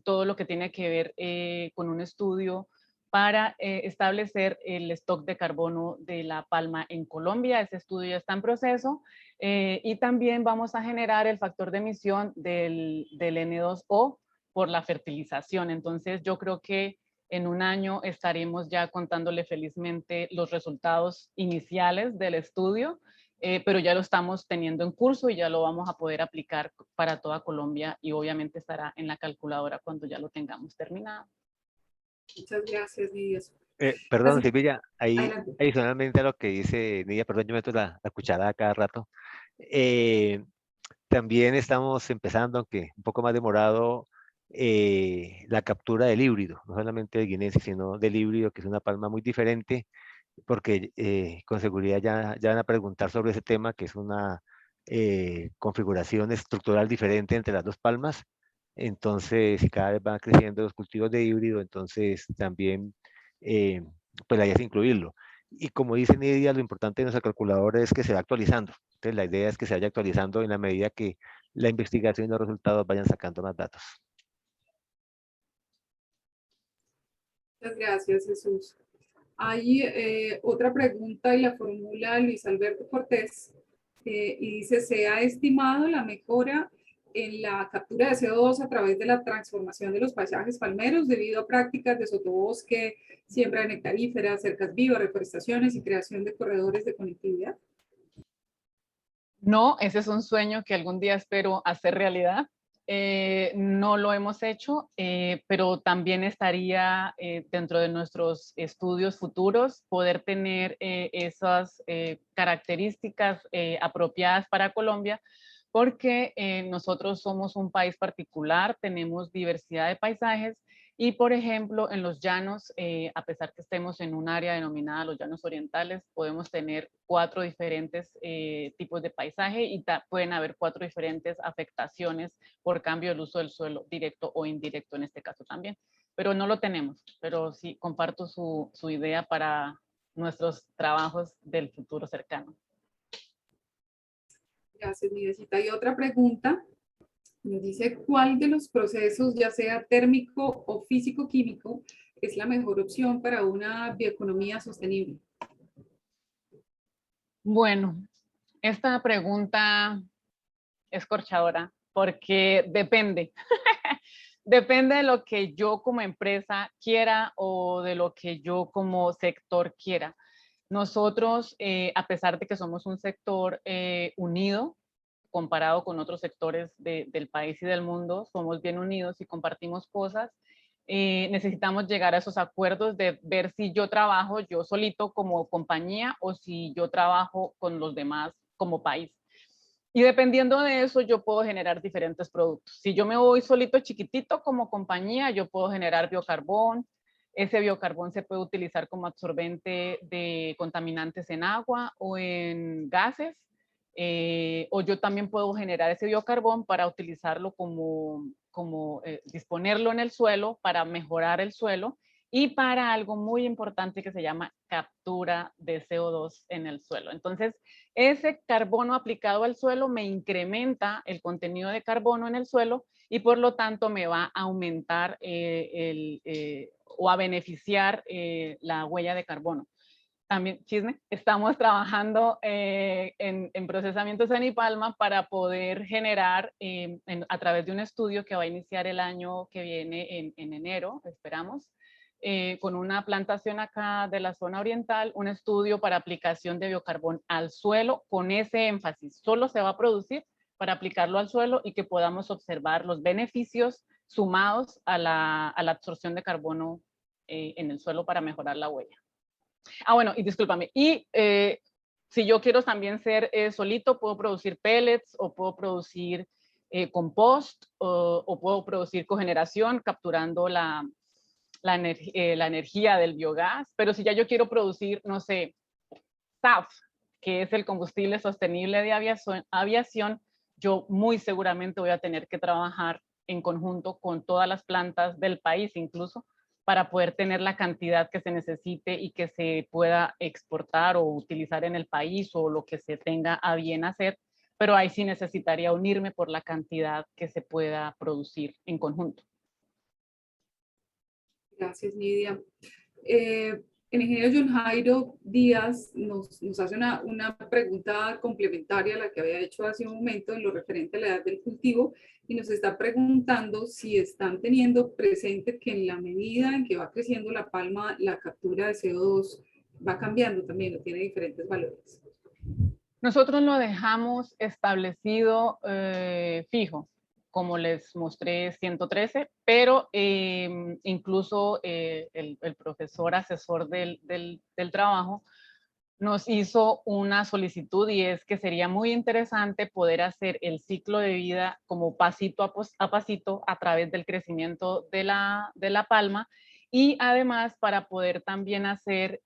todo lo que tiene que ver con un estudio para establecer el stock de carbono de la palma en Colombia. Ese estudio ya está en proceso. Y también vamos a generar el factor de emisión del N2O por la fertilización. Entonces yo creo que en un año estaremos ya contándole felizmente los resultados iniciales del estudio, pero ya lo estamos teniendo en curso y ya lo vamos a poder aplicar para toda Colombia y obviamente estará en la calculadora cuando ya lo tengamos terminado. Muchas gracias, Nidia. Perdón, Silvia, ahí Adelante. adicionalmente a lo que dice Nidia, perdón, yo meto la cucharada cada rato. También estamos empezando, aunque un poco más demorado, la captura del híbrido, no solamente del guinense, sino del híbrido, que es una palma muy diferente, porque con seguridad ya van a preguntar sobre ese tema, que es una configuración estructural diferente entre las 2 palmas. Entonces, si cada vez van creciendo los cultivos de híbrido, entonces también pues la idea es incluirlo. Y como dice Nidia, lo importante de nuestra calculadora es que se va actualizando. Entonces, la idea es que se vaya actualizando en la medida que la investigación y los resultados vayan sacando más datos. Muchas gracias, Jesús. Hay otra pregunta y la formula Luis Alberto Cortés y dice, ¿se ha estimado la mejora en la captura de CO2 a través de la transformación de los paisajes palmeros debido a prácticas de sotobosque, siembra de nectaríferas, cercas vivas, reforestaciones y creación de corredores de conectividad? No, ese es un sueño que algún día espero hacer realidad. No lo hemos hecho, pero también estaría dentro de nuestros estudios futuros poder tener esas características apropiadas para Colombia, porque nosotros somos un país particular, tenemos diversidad de paisajes y, por ejemplo, en los llanos, a pesar que estemos en un área denominada los llanos orientales, podemos tener 4 diferentes tipos de paisaje y pueden haber 4 diferentes afectaciones por cambio del uso del suelo, directo o indirecto en este caso también. Pero no lo tenemos, pero sí comparto su idea para nuestros trabajos del futuro cercano. Gracias, Nidecita. Y otra pregunta. Nos dice, ¿cuál de los procesos, ya sea térmico o físico-químico, es la mejor opción para una bioeconomía sostenible? Bueno, esta pregunta es corchadora porque depende. Depende de lo que yo como empresa quiera o de lo que yo como sector quiera. Nosotros, a pesar de que somos un sector unido, comparado con otros sectores del país y del mundo, somos bien unidos y compartimos cosas. Necesitamos llegar a esos acuerdos de ver si yo trabajo yo solito como compañía o si yo trabajo con los demás como país. Y dependiendo de eso, yo puedo generar diferentes productos. Si yo me voy solito chiquitito como compañía, yo puedo generar biocarbón. Ese biocarbón se puede utilizar como absorbente de contaminantes en agua o en gases. O yo también puedo generar ese biocarbón para utilizarlo disponerlo en el suelo para mejorar el suelo y para algo muy importante que se llama captura de CO2 en el suelo. Entonces, ese carbono aplicado al suelo me incrementa el contenido de carbono en el suelo y por lo tanto me va a aumentar o a beneficiar la huella de carbono. También, chisme, estamos trabajando en procesamiento Cenipalma para poder generar a través de un estudio que va a iniciar el año que viene en enero, esperamos, con una plantación acá de la zona oriental, un estudio para aplicación de biocarbón al suelo con ese énfasis. Solo se va a producir para aplicarlo al suelo y que podamos observar los beneficios sumados a la absorción de carbono en el suelo para mejorar la huella. Ah, bueno, y discúlpame. Y si yo quiero también ser solito, puedo producir pellets o puedo producir compost o puedo producir cogeneración capturando la energía del biogás. Pero si ya yo quiero producir, no sé, SAF, que es el combustible sostenible de aviación, yo muy seguramente voy a tener que trabajar en conjunto con todas las plantas del país incluso, para poder tener la cantidad que se necesite y que se pueda exportar o utilizar en el país o lo que se tenga a bien hacer, pero ahí sí necesitaría unirme por la cantidad que se pueda producir en conjunto. Gracias, Nidia. El ingeniero John Jairo Díaz nos hace una pregunta complementaria a la que había hecho hace un momento en lo referente a la edad del cultivo y nos está preguntando si están teniendo presente que en la medida en que va creciendo la palma, la captura de CO2 va cambiando también, o tiene diferentes valores. Nosotros lo dejamos establecido fijo, como les mostré 113, pero incluso el profesor asesor del trabajo nos hizo una solicitud y es que sería muy interesante poder hacer el ciclo de vida como pasito a pasito a través del crecimiento de la palma y además para poder también hacer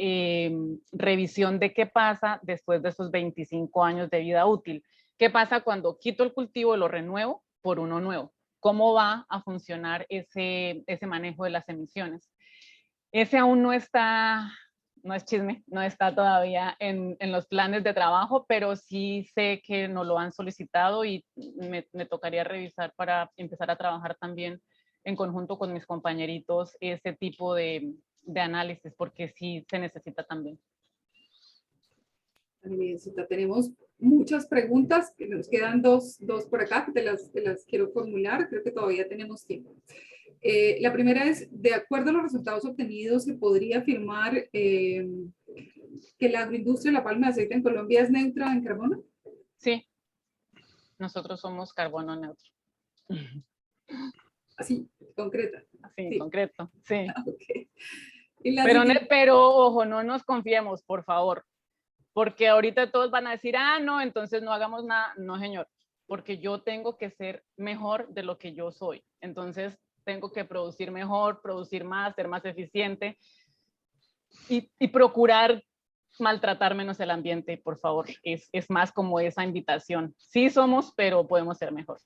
revisión de qué pasa después de esos 25 años de vida útil. ¿Qué pasa cuando quito el cultivo y lo renuevo por uno nuevo? ¿Cómo va a funcionar ese manejo de las emisiones? Ese aún no está, no es chisme, no está todavía en los planes de trabajo, pero sí sé que nos lo han solicitado y me tocaría revisar para empezar a trabajar también en conjunto con mis compañeritos ese tipo de análisis, porque sí se necesita también. Tenemos muchas preguntas, que nos quedan dos por acá, que te las quiero formular, creo que todavía tenemos tiempo. La primera es, de acuerdo a los resultados obtenidos, ¿se podría afirmar que la agroindustria de la palma de aceite en Colombia es neutra en carbono? Sí, nosotros somos carbono neutro. Así, concreta. Así, sí. concreto, sí. Okay. Pero ojo, no nos confiemos, por favor. Porque ahorita todos van a decir, ah, no, entonces no hagamos nada. No, señor, porque yo tengo que ser mejor de lo que yo soy. Entonces, tengo que producir mejor, producir más, ser más eficiente y procurar maltratar menos el ambiente, por favor. Es más como esa invitación. Sí somos, pero podemos ser mejor.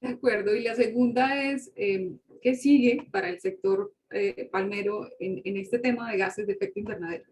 De acuerdo. Y la segunda es, ¿qué sigue para el sector palmero en este tema de gases de efecto invernadero?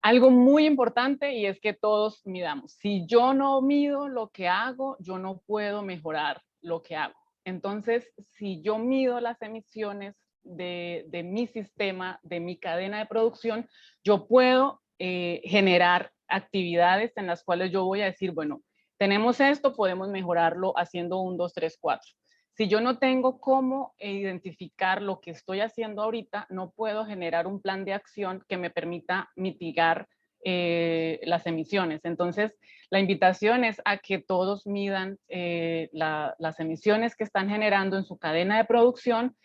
Algo muy importante y es que todos midamos. Si yo no mido lo que hago, yo no puedo mejorar lo que hago. Entonces, si yo mido las emisiones de mi sistema, de mi cadena de producción, yo puedo generar actividades en las cuales yo voy a decir, bueno, tenemos esto, podemos mejorarlo haciendo 1, 2, 3, 4. Si yo no tengo cómo identificar lo que estoy haciendo ahorita, no puedo generar un plan de acción que me permita mitigar las emisiones. Entonces, la invitación es a que todos midan las emisiones que están generando en su cadena de producción,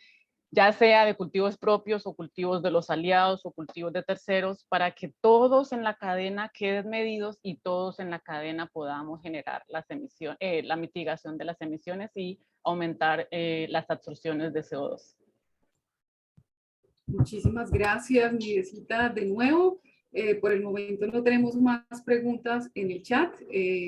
ya sea de cultivos propios o cultivos de los aliados o cultivos de terceros, para que todos en la cadena queden medidos y todos en la cadena podamos generar las emisiones, la mitigación de las emisiones y aumentar las absorciones de CO2. Muchísimas gracias, Nidesita, de nuevo. Por el momento no tenemos más preguntas en el chat.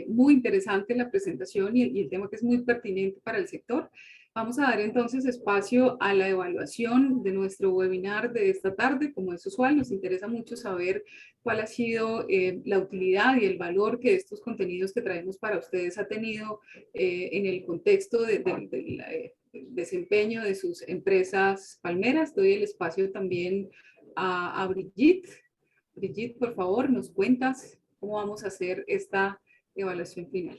Muy interesante la presentación y el tema que es muy pertinente para el sector. Vamos a dar entonces espacio a la evaluación de nuestro webinar de esta tarde. Como es usual, nos interesa mucho saber cuál ha sido la utilidad y el valor que estos contenidos que traemos para ustedes ha tenido en el contexto del desempeño de sus empresas palmeras. Doy el espacio también a Brigitte. Brigitte, por favor, nos cuentas cómo vamos a hacer esta evaluación final.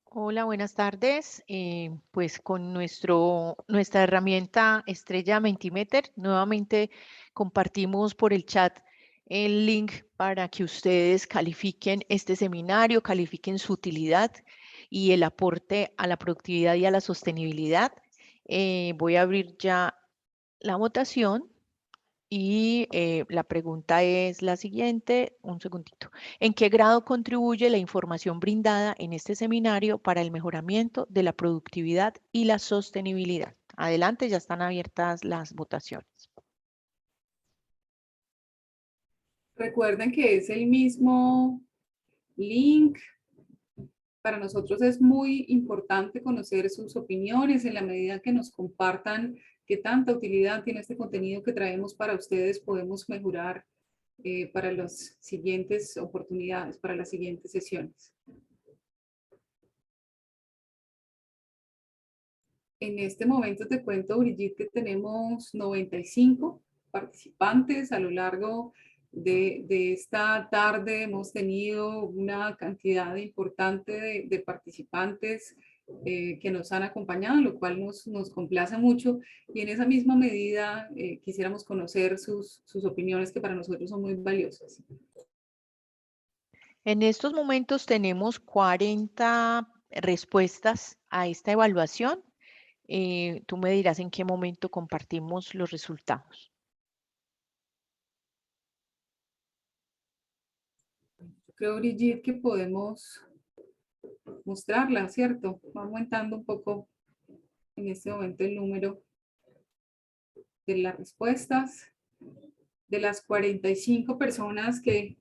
Hola, buenas tardes. Pues con nuestra herramienta Estrella Mentimeter, nuevamente compartimos por el chat el link para que ustedes califiquen este seminario, califiquen su utilidad y el aporte a la productividad y a la sostenibilidad. Voy a abrir ya la votación. Y la pregunta es la siguiente, un segundito. ¿En qué grado contribuye la información brindada en este seminario para el mejoramiento de la productividad y la sostenibilidad? Adelante, ya están abiertas las votaciones. Recuerden que es el mismo link. Para nosotros es muy importante conocer sus opiniones en la medida que nos compartan qué tanta utilidad tiene este contenido que traemos para ustedes. Podemos mejorar para las siguientes oportunidades, para las siguientes sesiones. En este momento te cuento, Brigitte, que tenemos 95 participantes a lo largo de esta tarde. Hemos tenido una cantidad importante de participantes que nos han acompañado, lo cual nos complace mucho. Y en esa misma medida quisiéramos conocer sus opiniones, que para nosotros son muy valiosas. En estos momentos tenemos 40 respuestas a esta evaluación. Tú me dirás en qué momento compartimos los resultados. Creo, Brigitte, que podemos mostrarla, ¿cierto? Va aumentando un poco en este momento el número de las respuestas. De las 45 personas que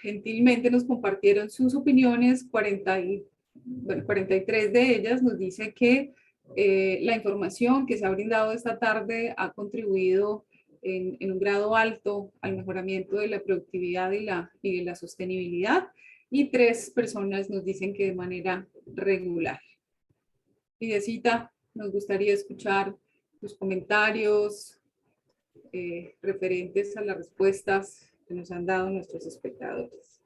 gentilmente nos compartieron sus opiniones, 43 de ellas nos dice que la información que se ha brindado esta tarde ha contribuido en un grado alto al mejoramiento de la productividad y de la sostenibilidad, y 3 personas nos dicen que de manera regular. Lidecita, nos gustaría escuchar tus comentarios referentes a las respuestas que nos han dado nuestros espectadores.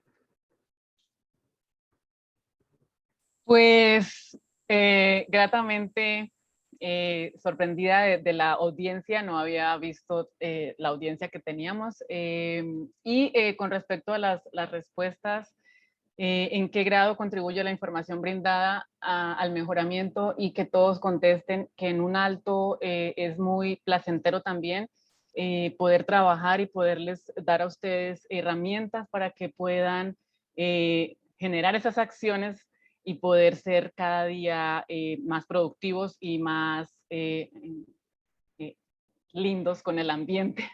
Pues gratamente sorprendida de la audiencia, no había visto la audiencia que teníamos. Y con respecto a las respuestas, ¿en qué grado contribuye la información brindada al mejoramiento? Y que todos contesten que en un alto es muy placentero también poder trabajar y poderles dar a ustedes herramientas para que puedan generar esas acciones y poder ser cada día más productivos y más lindos con el ambiente.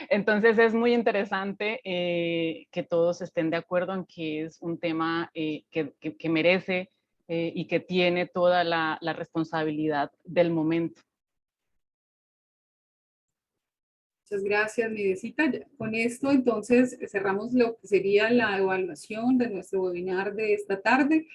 Entonces es muy interesante que todos estén de acuerdo en que es un tema que merece y que tiene toda la responsabilidad del momento. Muchas gracias, Midecita. Con esto entonces cerramos lo que sería la evaluación de nuestro webinar de esta tarde.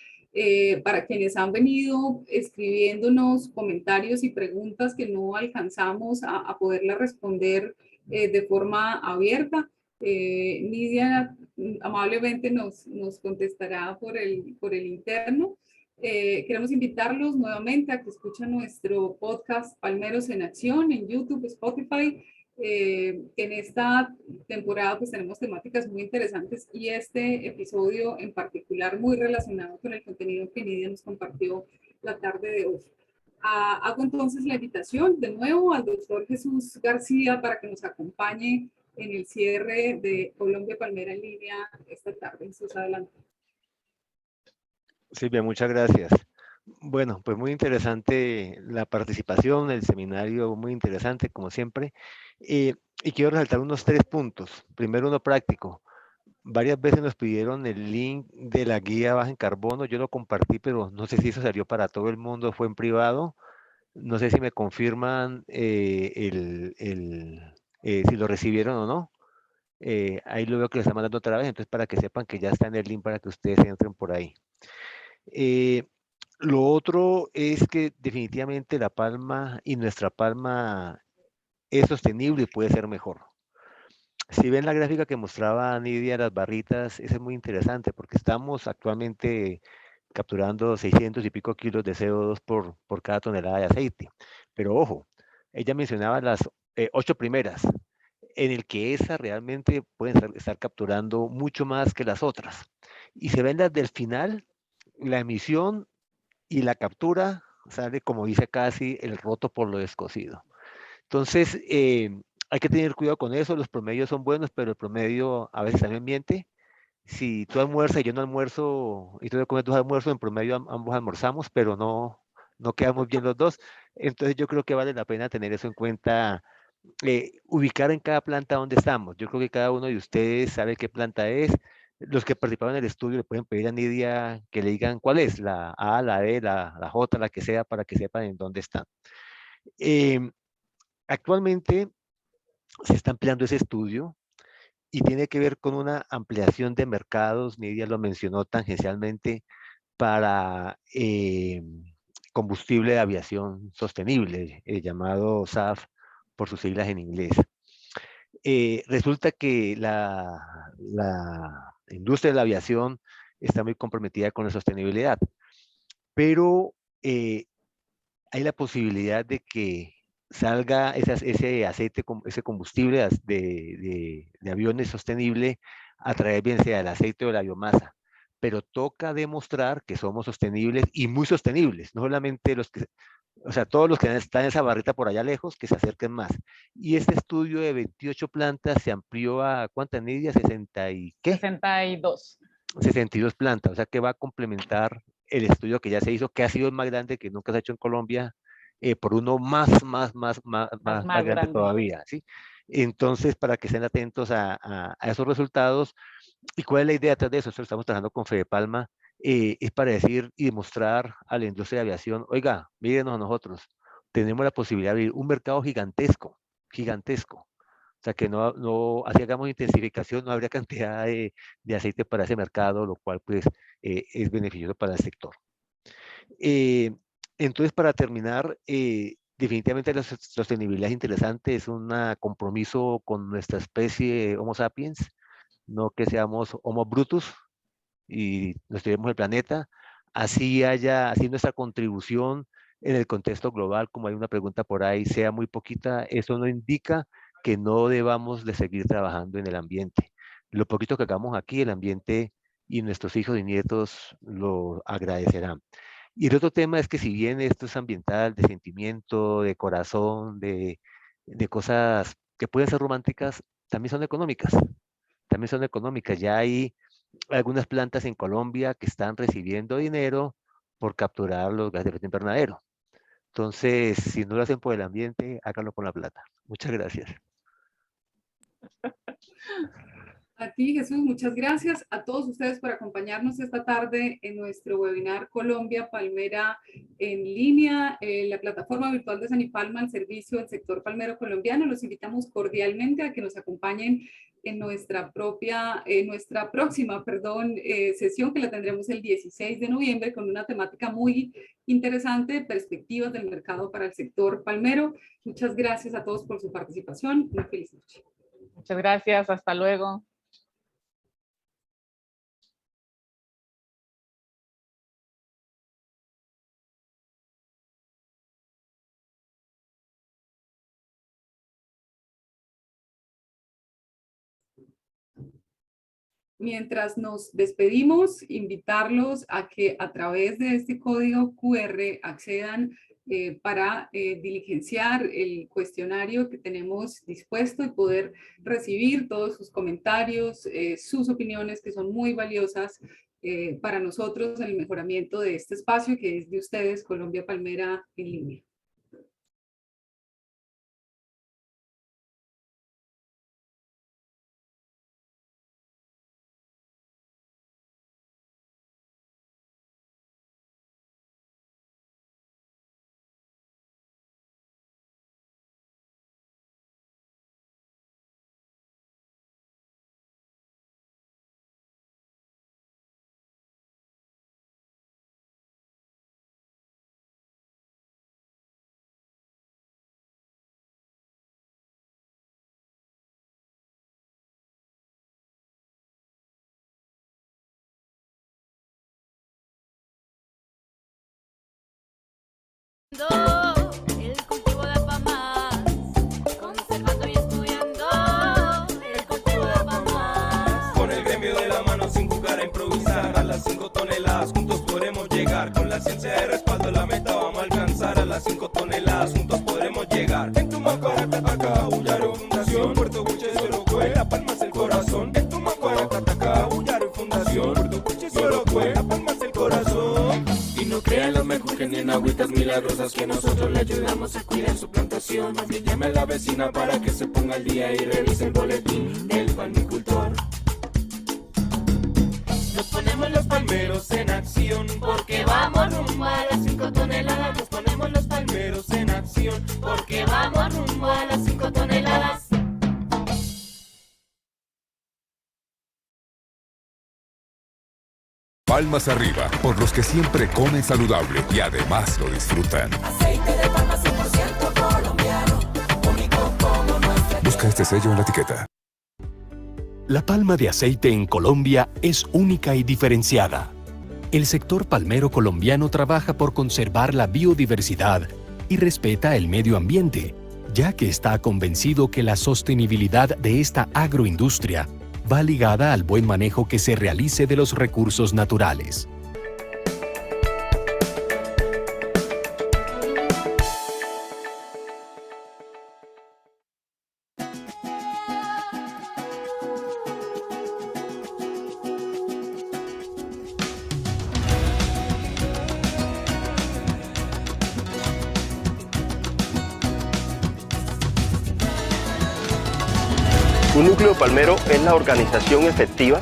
Para quienes han venido escribiéndonos comentarios y preguntas que no alcanzamos a poderlas responder de forma abierta, Nidia amablemente nos contestará por el interno. Queremos invitarlos nuevamente a que escuchen nuestro podcast Palmeros en Acción en YouTube, Spotify, En esta temporada pues tenemos temáticas muy interesantes y este episodio en particular muy relacionado con el contenido que Nidia nos compartió la tarde de hoy. Hago entonces la invitación de nuevo al doctor Jesús García para que nos acompañe en el cierre de Colombia Palmera en línea esta tarde. Jesús, adelante. Silvia, muchas gracias. Bueno, pues muy interesante la participación, el seminario muy interesante, como siempre. Y quiero resaltar unos 3 puntos. Primero, uno práctico. Varias veces nos pidieron el link de la guía Baja en Carbono. Yo lo compartí, pero no sé si eso salió para todo el mundo, fue en privado. No sé si me confirman si lo recibieron o no. Ahí lo veo que lo están mandando otra vez, entonces para que sepan que ya está en el link para que ustedes entren por ahí. Eh, lo otro es que definitivamente La Palma y nuestra Palma es sostenible y puede ser mejor. Si ven la gráfica que mostraba Nidia, las barritas, eso es muy interesante porque estamos actualmente capturando 600 y pico kilos de CO2 por cada tonelada de aceite. Pero ojo, ella mencionaba las 8 primeras, en el que esas realmente pueden estar capturando mucho más que las otras. Y se ven las del final, la emisión y la captura sale, como dice casi, el roto por lo descosido. Entonces, hay que tener cuidado con eso, los promedios son buenos, pero el promedio a veces también miente. Si tú almuerzas y yo no almuerzo, y tú no comes 2 almuerzos, en promedio ambos almorzamos, pero no quedamos bien los dos. Entonces yo creo que vale la pena tener eso en cuenta, ubicar en cada planta dónde estamos. Yo creo que cada uno de ustedes sabe qué planta es. Los que participaron en el estudio le pueden pedir a Nidia que le digan cuál es, la A, la E, la J, la que sea, para que sepan en dónde están. Em, Actualmente se está ampliando ese estudio y tiene que ver con una ampliación de mercados, Nidia lo mencionó tangencialmente, para combustible de aviación sostenible, llamado SAF por sus siglas en inglés. Resulta que la industria de la aviación está muy comprometida con la sostenibilidad, pero hay la posibilidad de que salga ese aceite, ese combustible de aviones sostenible a través bien sea del aceite o de la biomasa. Pero toca demostrar que somos sostenibles y muy sostenibles, no solamente o sea, todos los que están en esa barrita por allá lejos, que se acerquen más. Y este estudio de 28 plantas se amplió a, ¿cuántas, Nidia? 60 y ¿qué? 62. 62 plantas, o sea que va a complementar el estudio que ya se hizo, que ha sido el más grande que nunca se ha hecho en Colombia, por uno más grande grande todavía, ¿sí? Entonces, para que estén atentos a esos resultados. ¿Y cuál es la idea detrás de eso? Esto lo estamos trabajando con Fede Palma, es para decir y demostrar a la industria de aviación, oiga, mírenos a nosotros, tenemos la posibilidad de abrir un mercado gigantesco, gigantesco. O sea, que así hagamos intensificación, no habría cantidad de aceite para ese mercado, lo cual pues es beneficioso para el sector. Eh, entonces, para terminar, definitivamente la sostenibilidad es interesante, es un compromiso con nuestra especie Homo sapiens, no que seamos Homo brutus y nos llevemos el planeta, así nuestra contribución en el contexto global, como hay una pregunta por ahí, sea muy poquita, eso no indica que no debamos de seguir trabajando en el ambiente. Lo poquito que hagamos aquí, el ambiente y nuestros hijos y nietos lo agradecerán. Y el otro tema es que si bien esto es ambiental, de sentimiento, de corazón, de cosas que pueden ser románticas, también son económicas. También son económicas. Ya hay algunas plantas en Colombia que están recibiendo dinero por capturar los gases de efecto invernadero. Entonces, si no lo hacen por el ambiente, háganlo con la plata. Muchas gracias. A ti, Jesús, muchas gracias. A todos ustedes por acompañarnos esta tarde en nuestro webinar Colombia Palmera en línea, la plataforma virtual de Sanipalma al servicio del sector palmero colombiano. Los invitamos cordialmente a que nos acompañen en nuestra próxima, sesión que la tendremos el 16 de noviembre con una temática muy interesante, perspectivas del mercado para el sector palmero. Muchas gracias a todos por su participación. Una feliz noche. Muchas gracias. Hasta luego. Mientras nos despedimos, invitarlos a que a través de este código QR accedan para diligenciar el cuestionario que tenemos dispuesto y poder recibir todos sus comentarios, sus opiniones, que son muy valiosas para nosotros en el mejoramiento de este espacio que es de ustedes, Colombia Palmera en línea. El cultivo de papas, conservando y estudiando el cultivo de papas. Con el gremio de la mano sin jugar a improvisar, a las 5 toneladas juntos podremos llegar. Con la ciencia de respaldo la meta vamos a alcanzar, a las 5 toneladas juntos podremos llegar. En Tumaco, Tataca, Ullaro Fundación, Puerto Buche, Sorocue, La Palma es el corazón. En Tumaco, Tataca, Ullaro Fundación, Puerto Buche, Sorocue, La Palma es el corazón. Y no crean los mejores ni en agüitas milagrosas que nosotros le ayudamos a cuidar su plantación. Más bien llame a la vecina para que se ponga al día y revise el boletín del palmicultor. Nos ponemos los palmeros en acción porque vamos rumbo a las 5 toneladas. Nos ponemos los palmeros en acción porque vamos rumbo a las 5 toneladas. Palmas arriba, por los que siempre comen saludable y además lo disfrutan. Aceite de palma 100% colombiano, único como nuestra. Busca este sello en la etiqueta. La palma de aceite en Colombia es única y diferenciada. El sector palmero colombiano trabaja por conservar la biodiversidad y respeta el medio ambiente, ya que está convencido que la sostenibilidad de esta agroindustria va ligada al buen manejo que se realice de los recursos naturales. Un núcleo palmero es la organización efectiva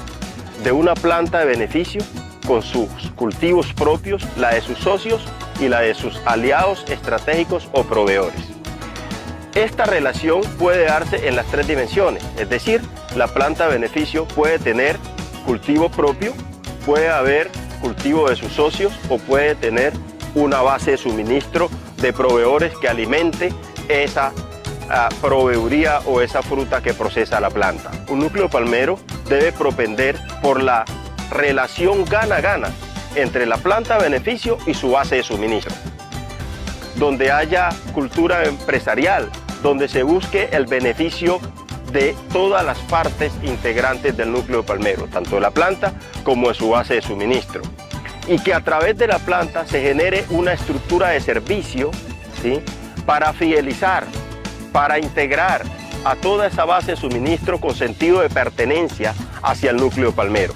de una planta de beneficio con sus cultivos propios, la de sus socios y la de sus aliados estratégicos o proveedores. Esta relación puede darse en las tres dimensiones, es decir, la planta de beneficio puede tener cultivo propio, puede haber cultivo de sus socios o puede tener una base de suministro de proveedores que alimente esa proveeduría o esa fruta que procesa la planta. Un núcleo palmero debe propender por la relación gana-gana entre la planta de beneficio y su base de suministro, donde haya cultura empresarial, donde se busque el beneficio de todas las partes integrantes del núcleo palmero, tanto de la planta como de su base de suministro, y que a través de la planta se genere una estructura de servicio, ¿sí?, para fidelizar, para integrar a toda esa base de suministro con sentido de pertenencia hacia el núcleo palmero.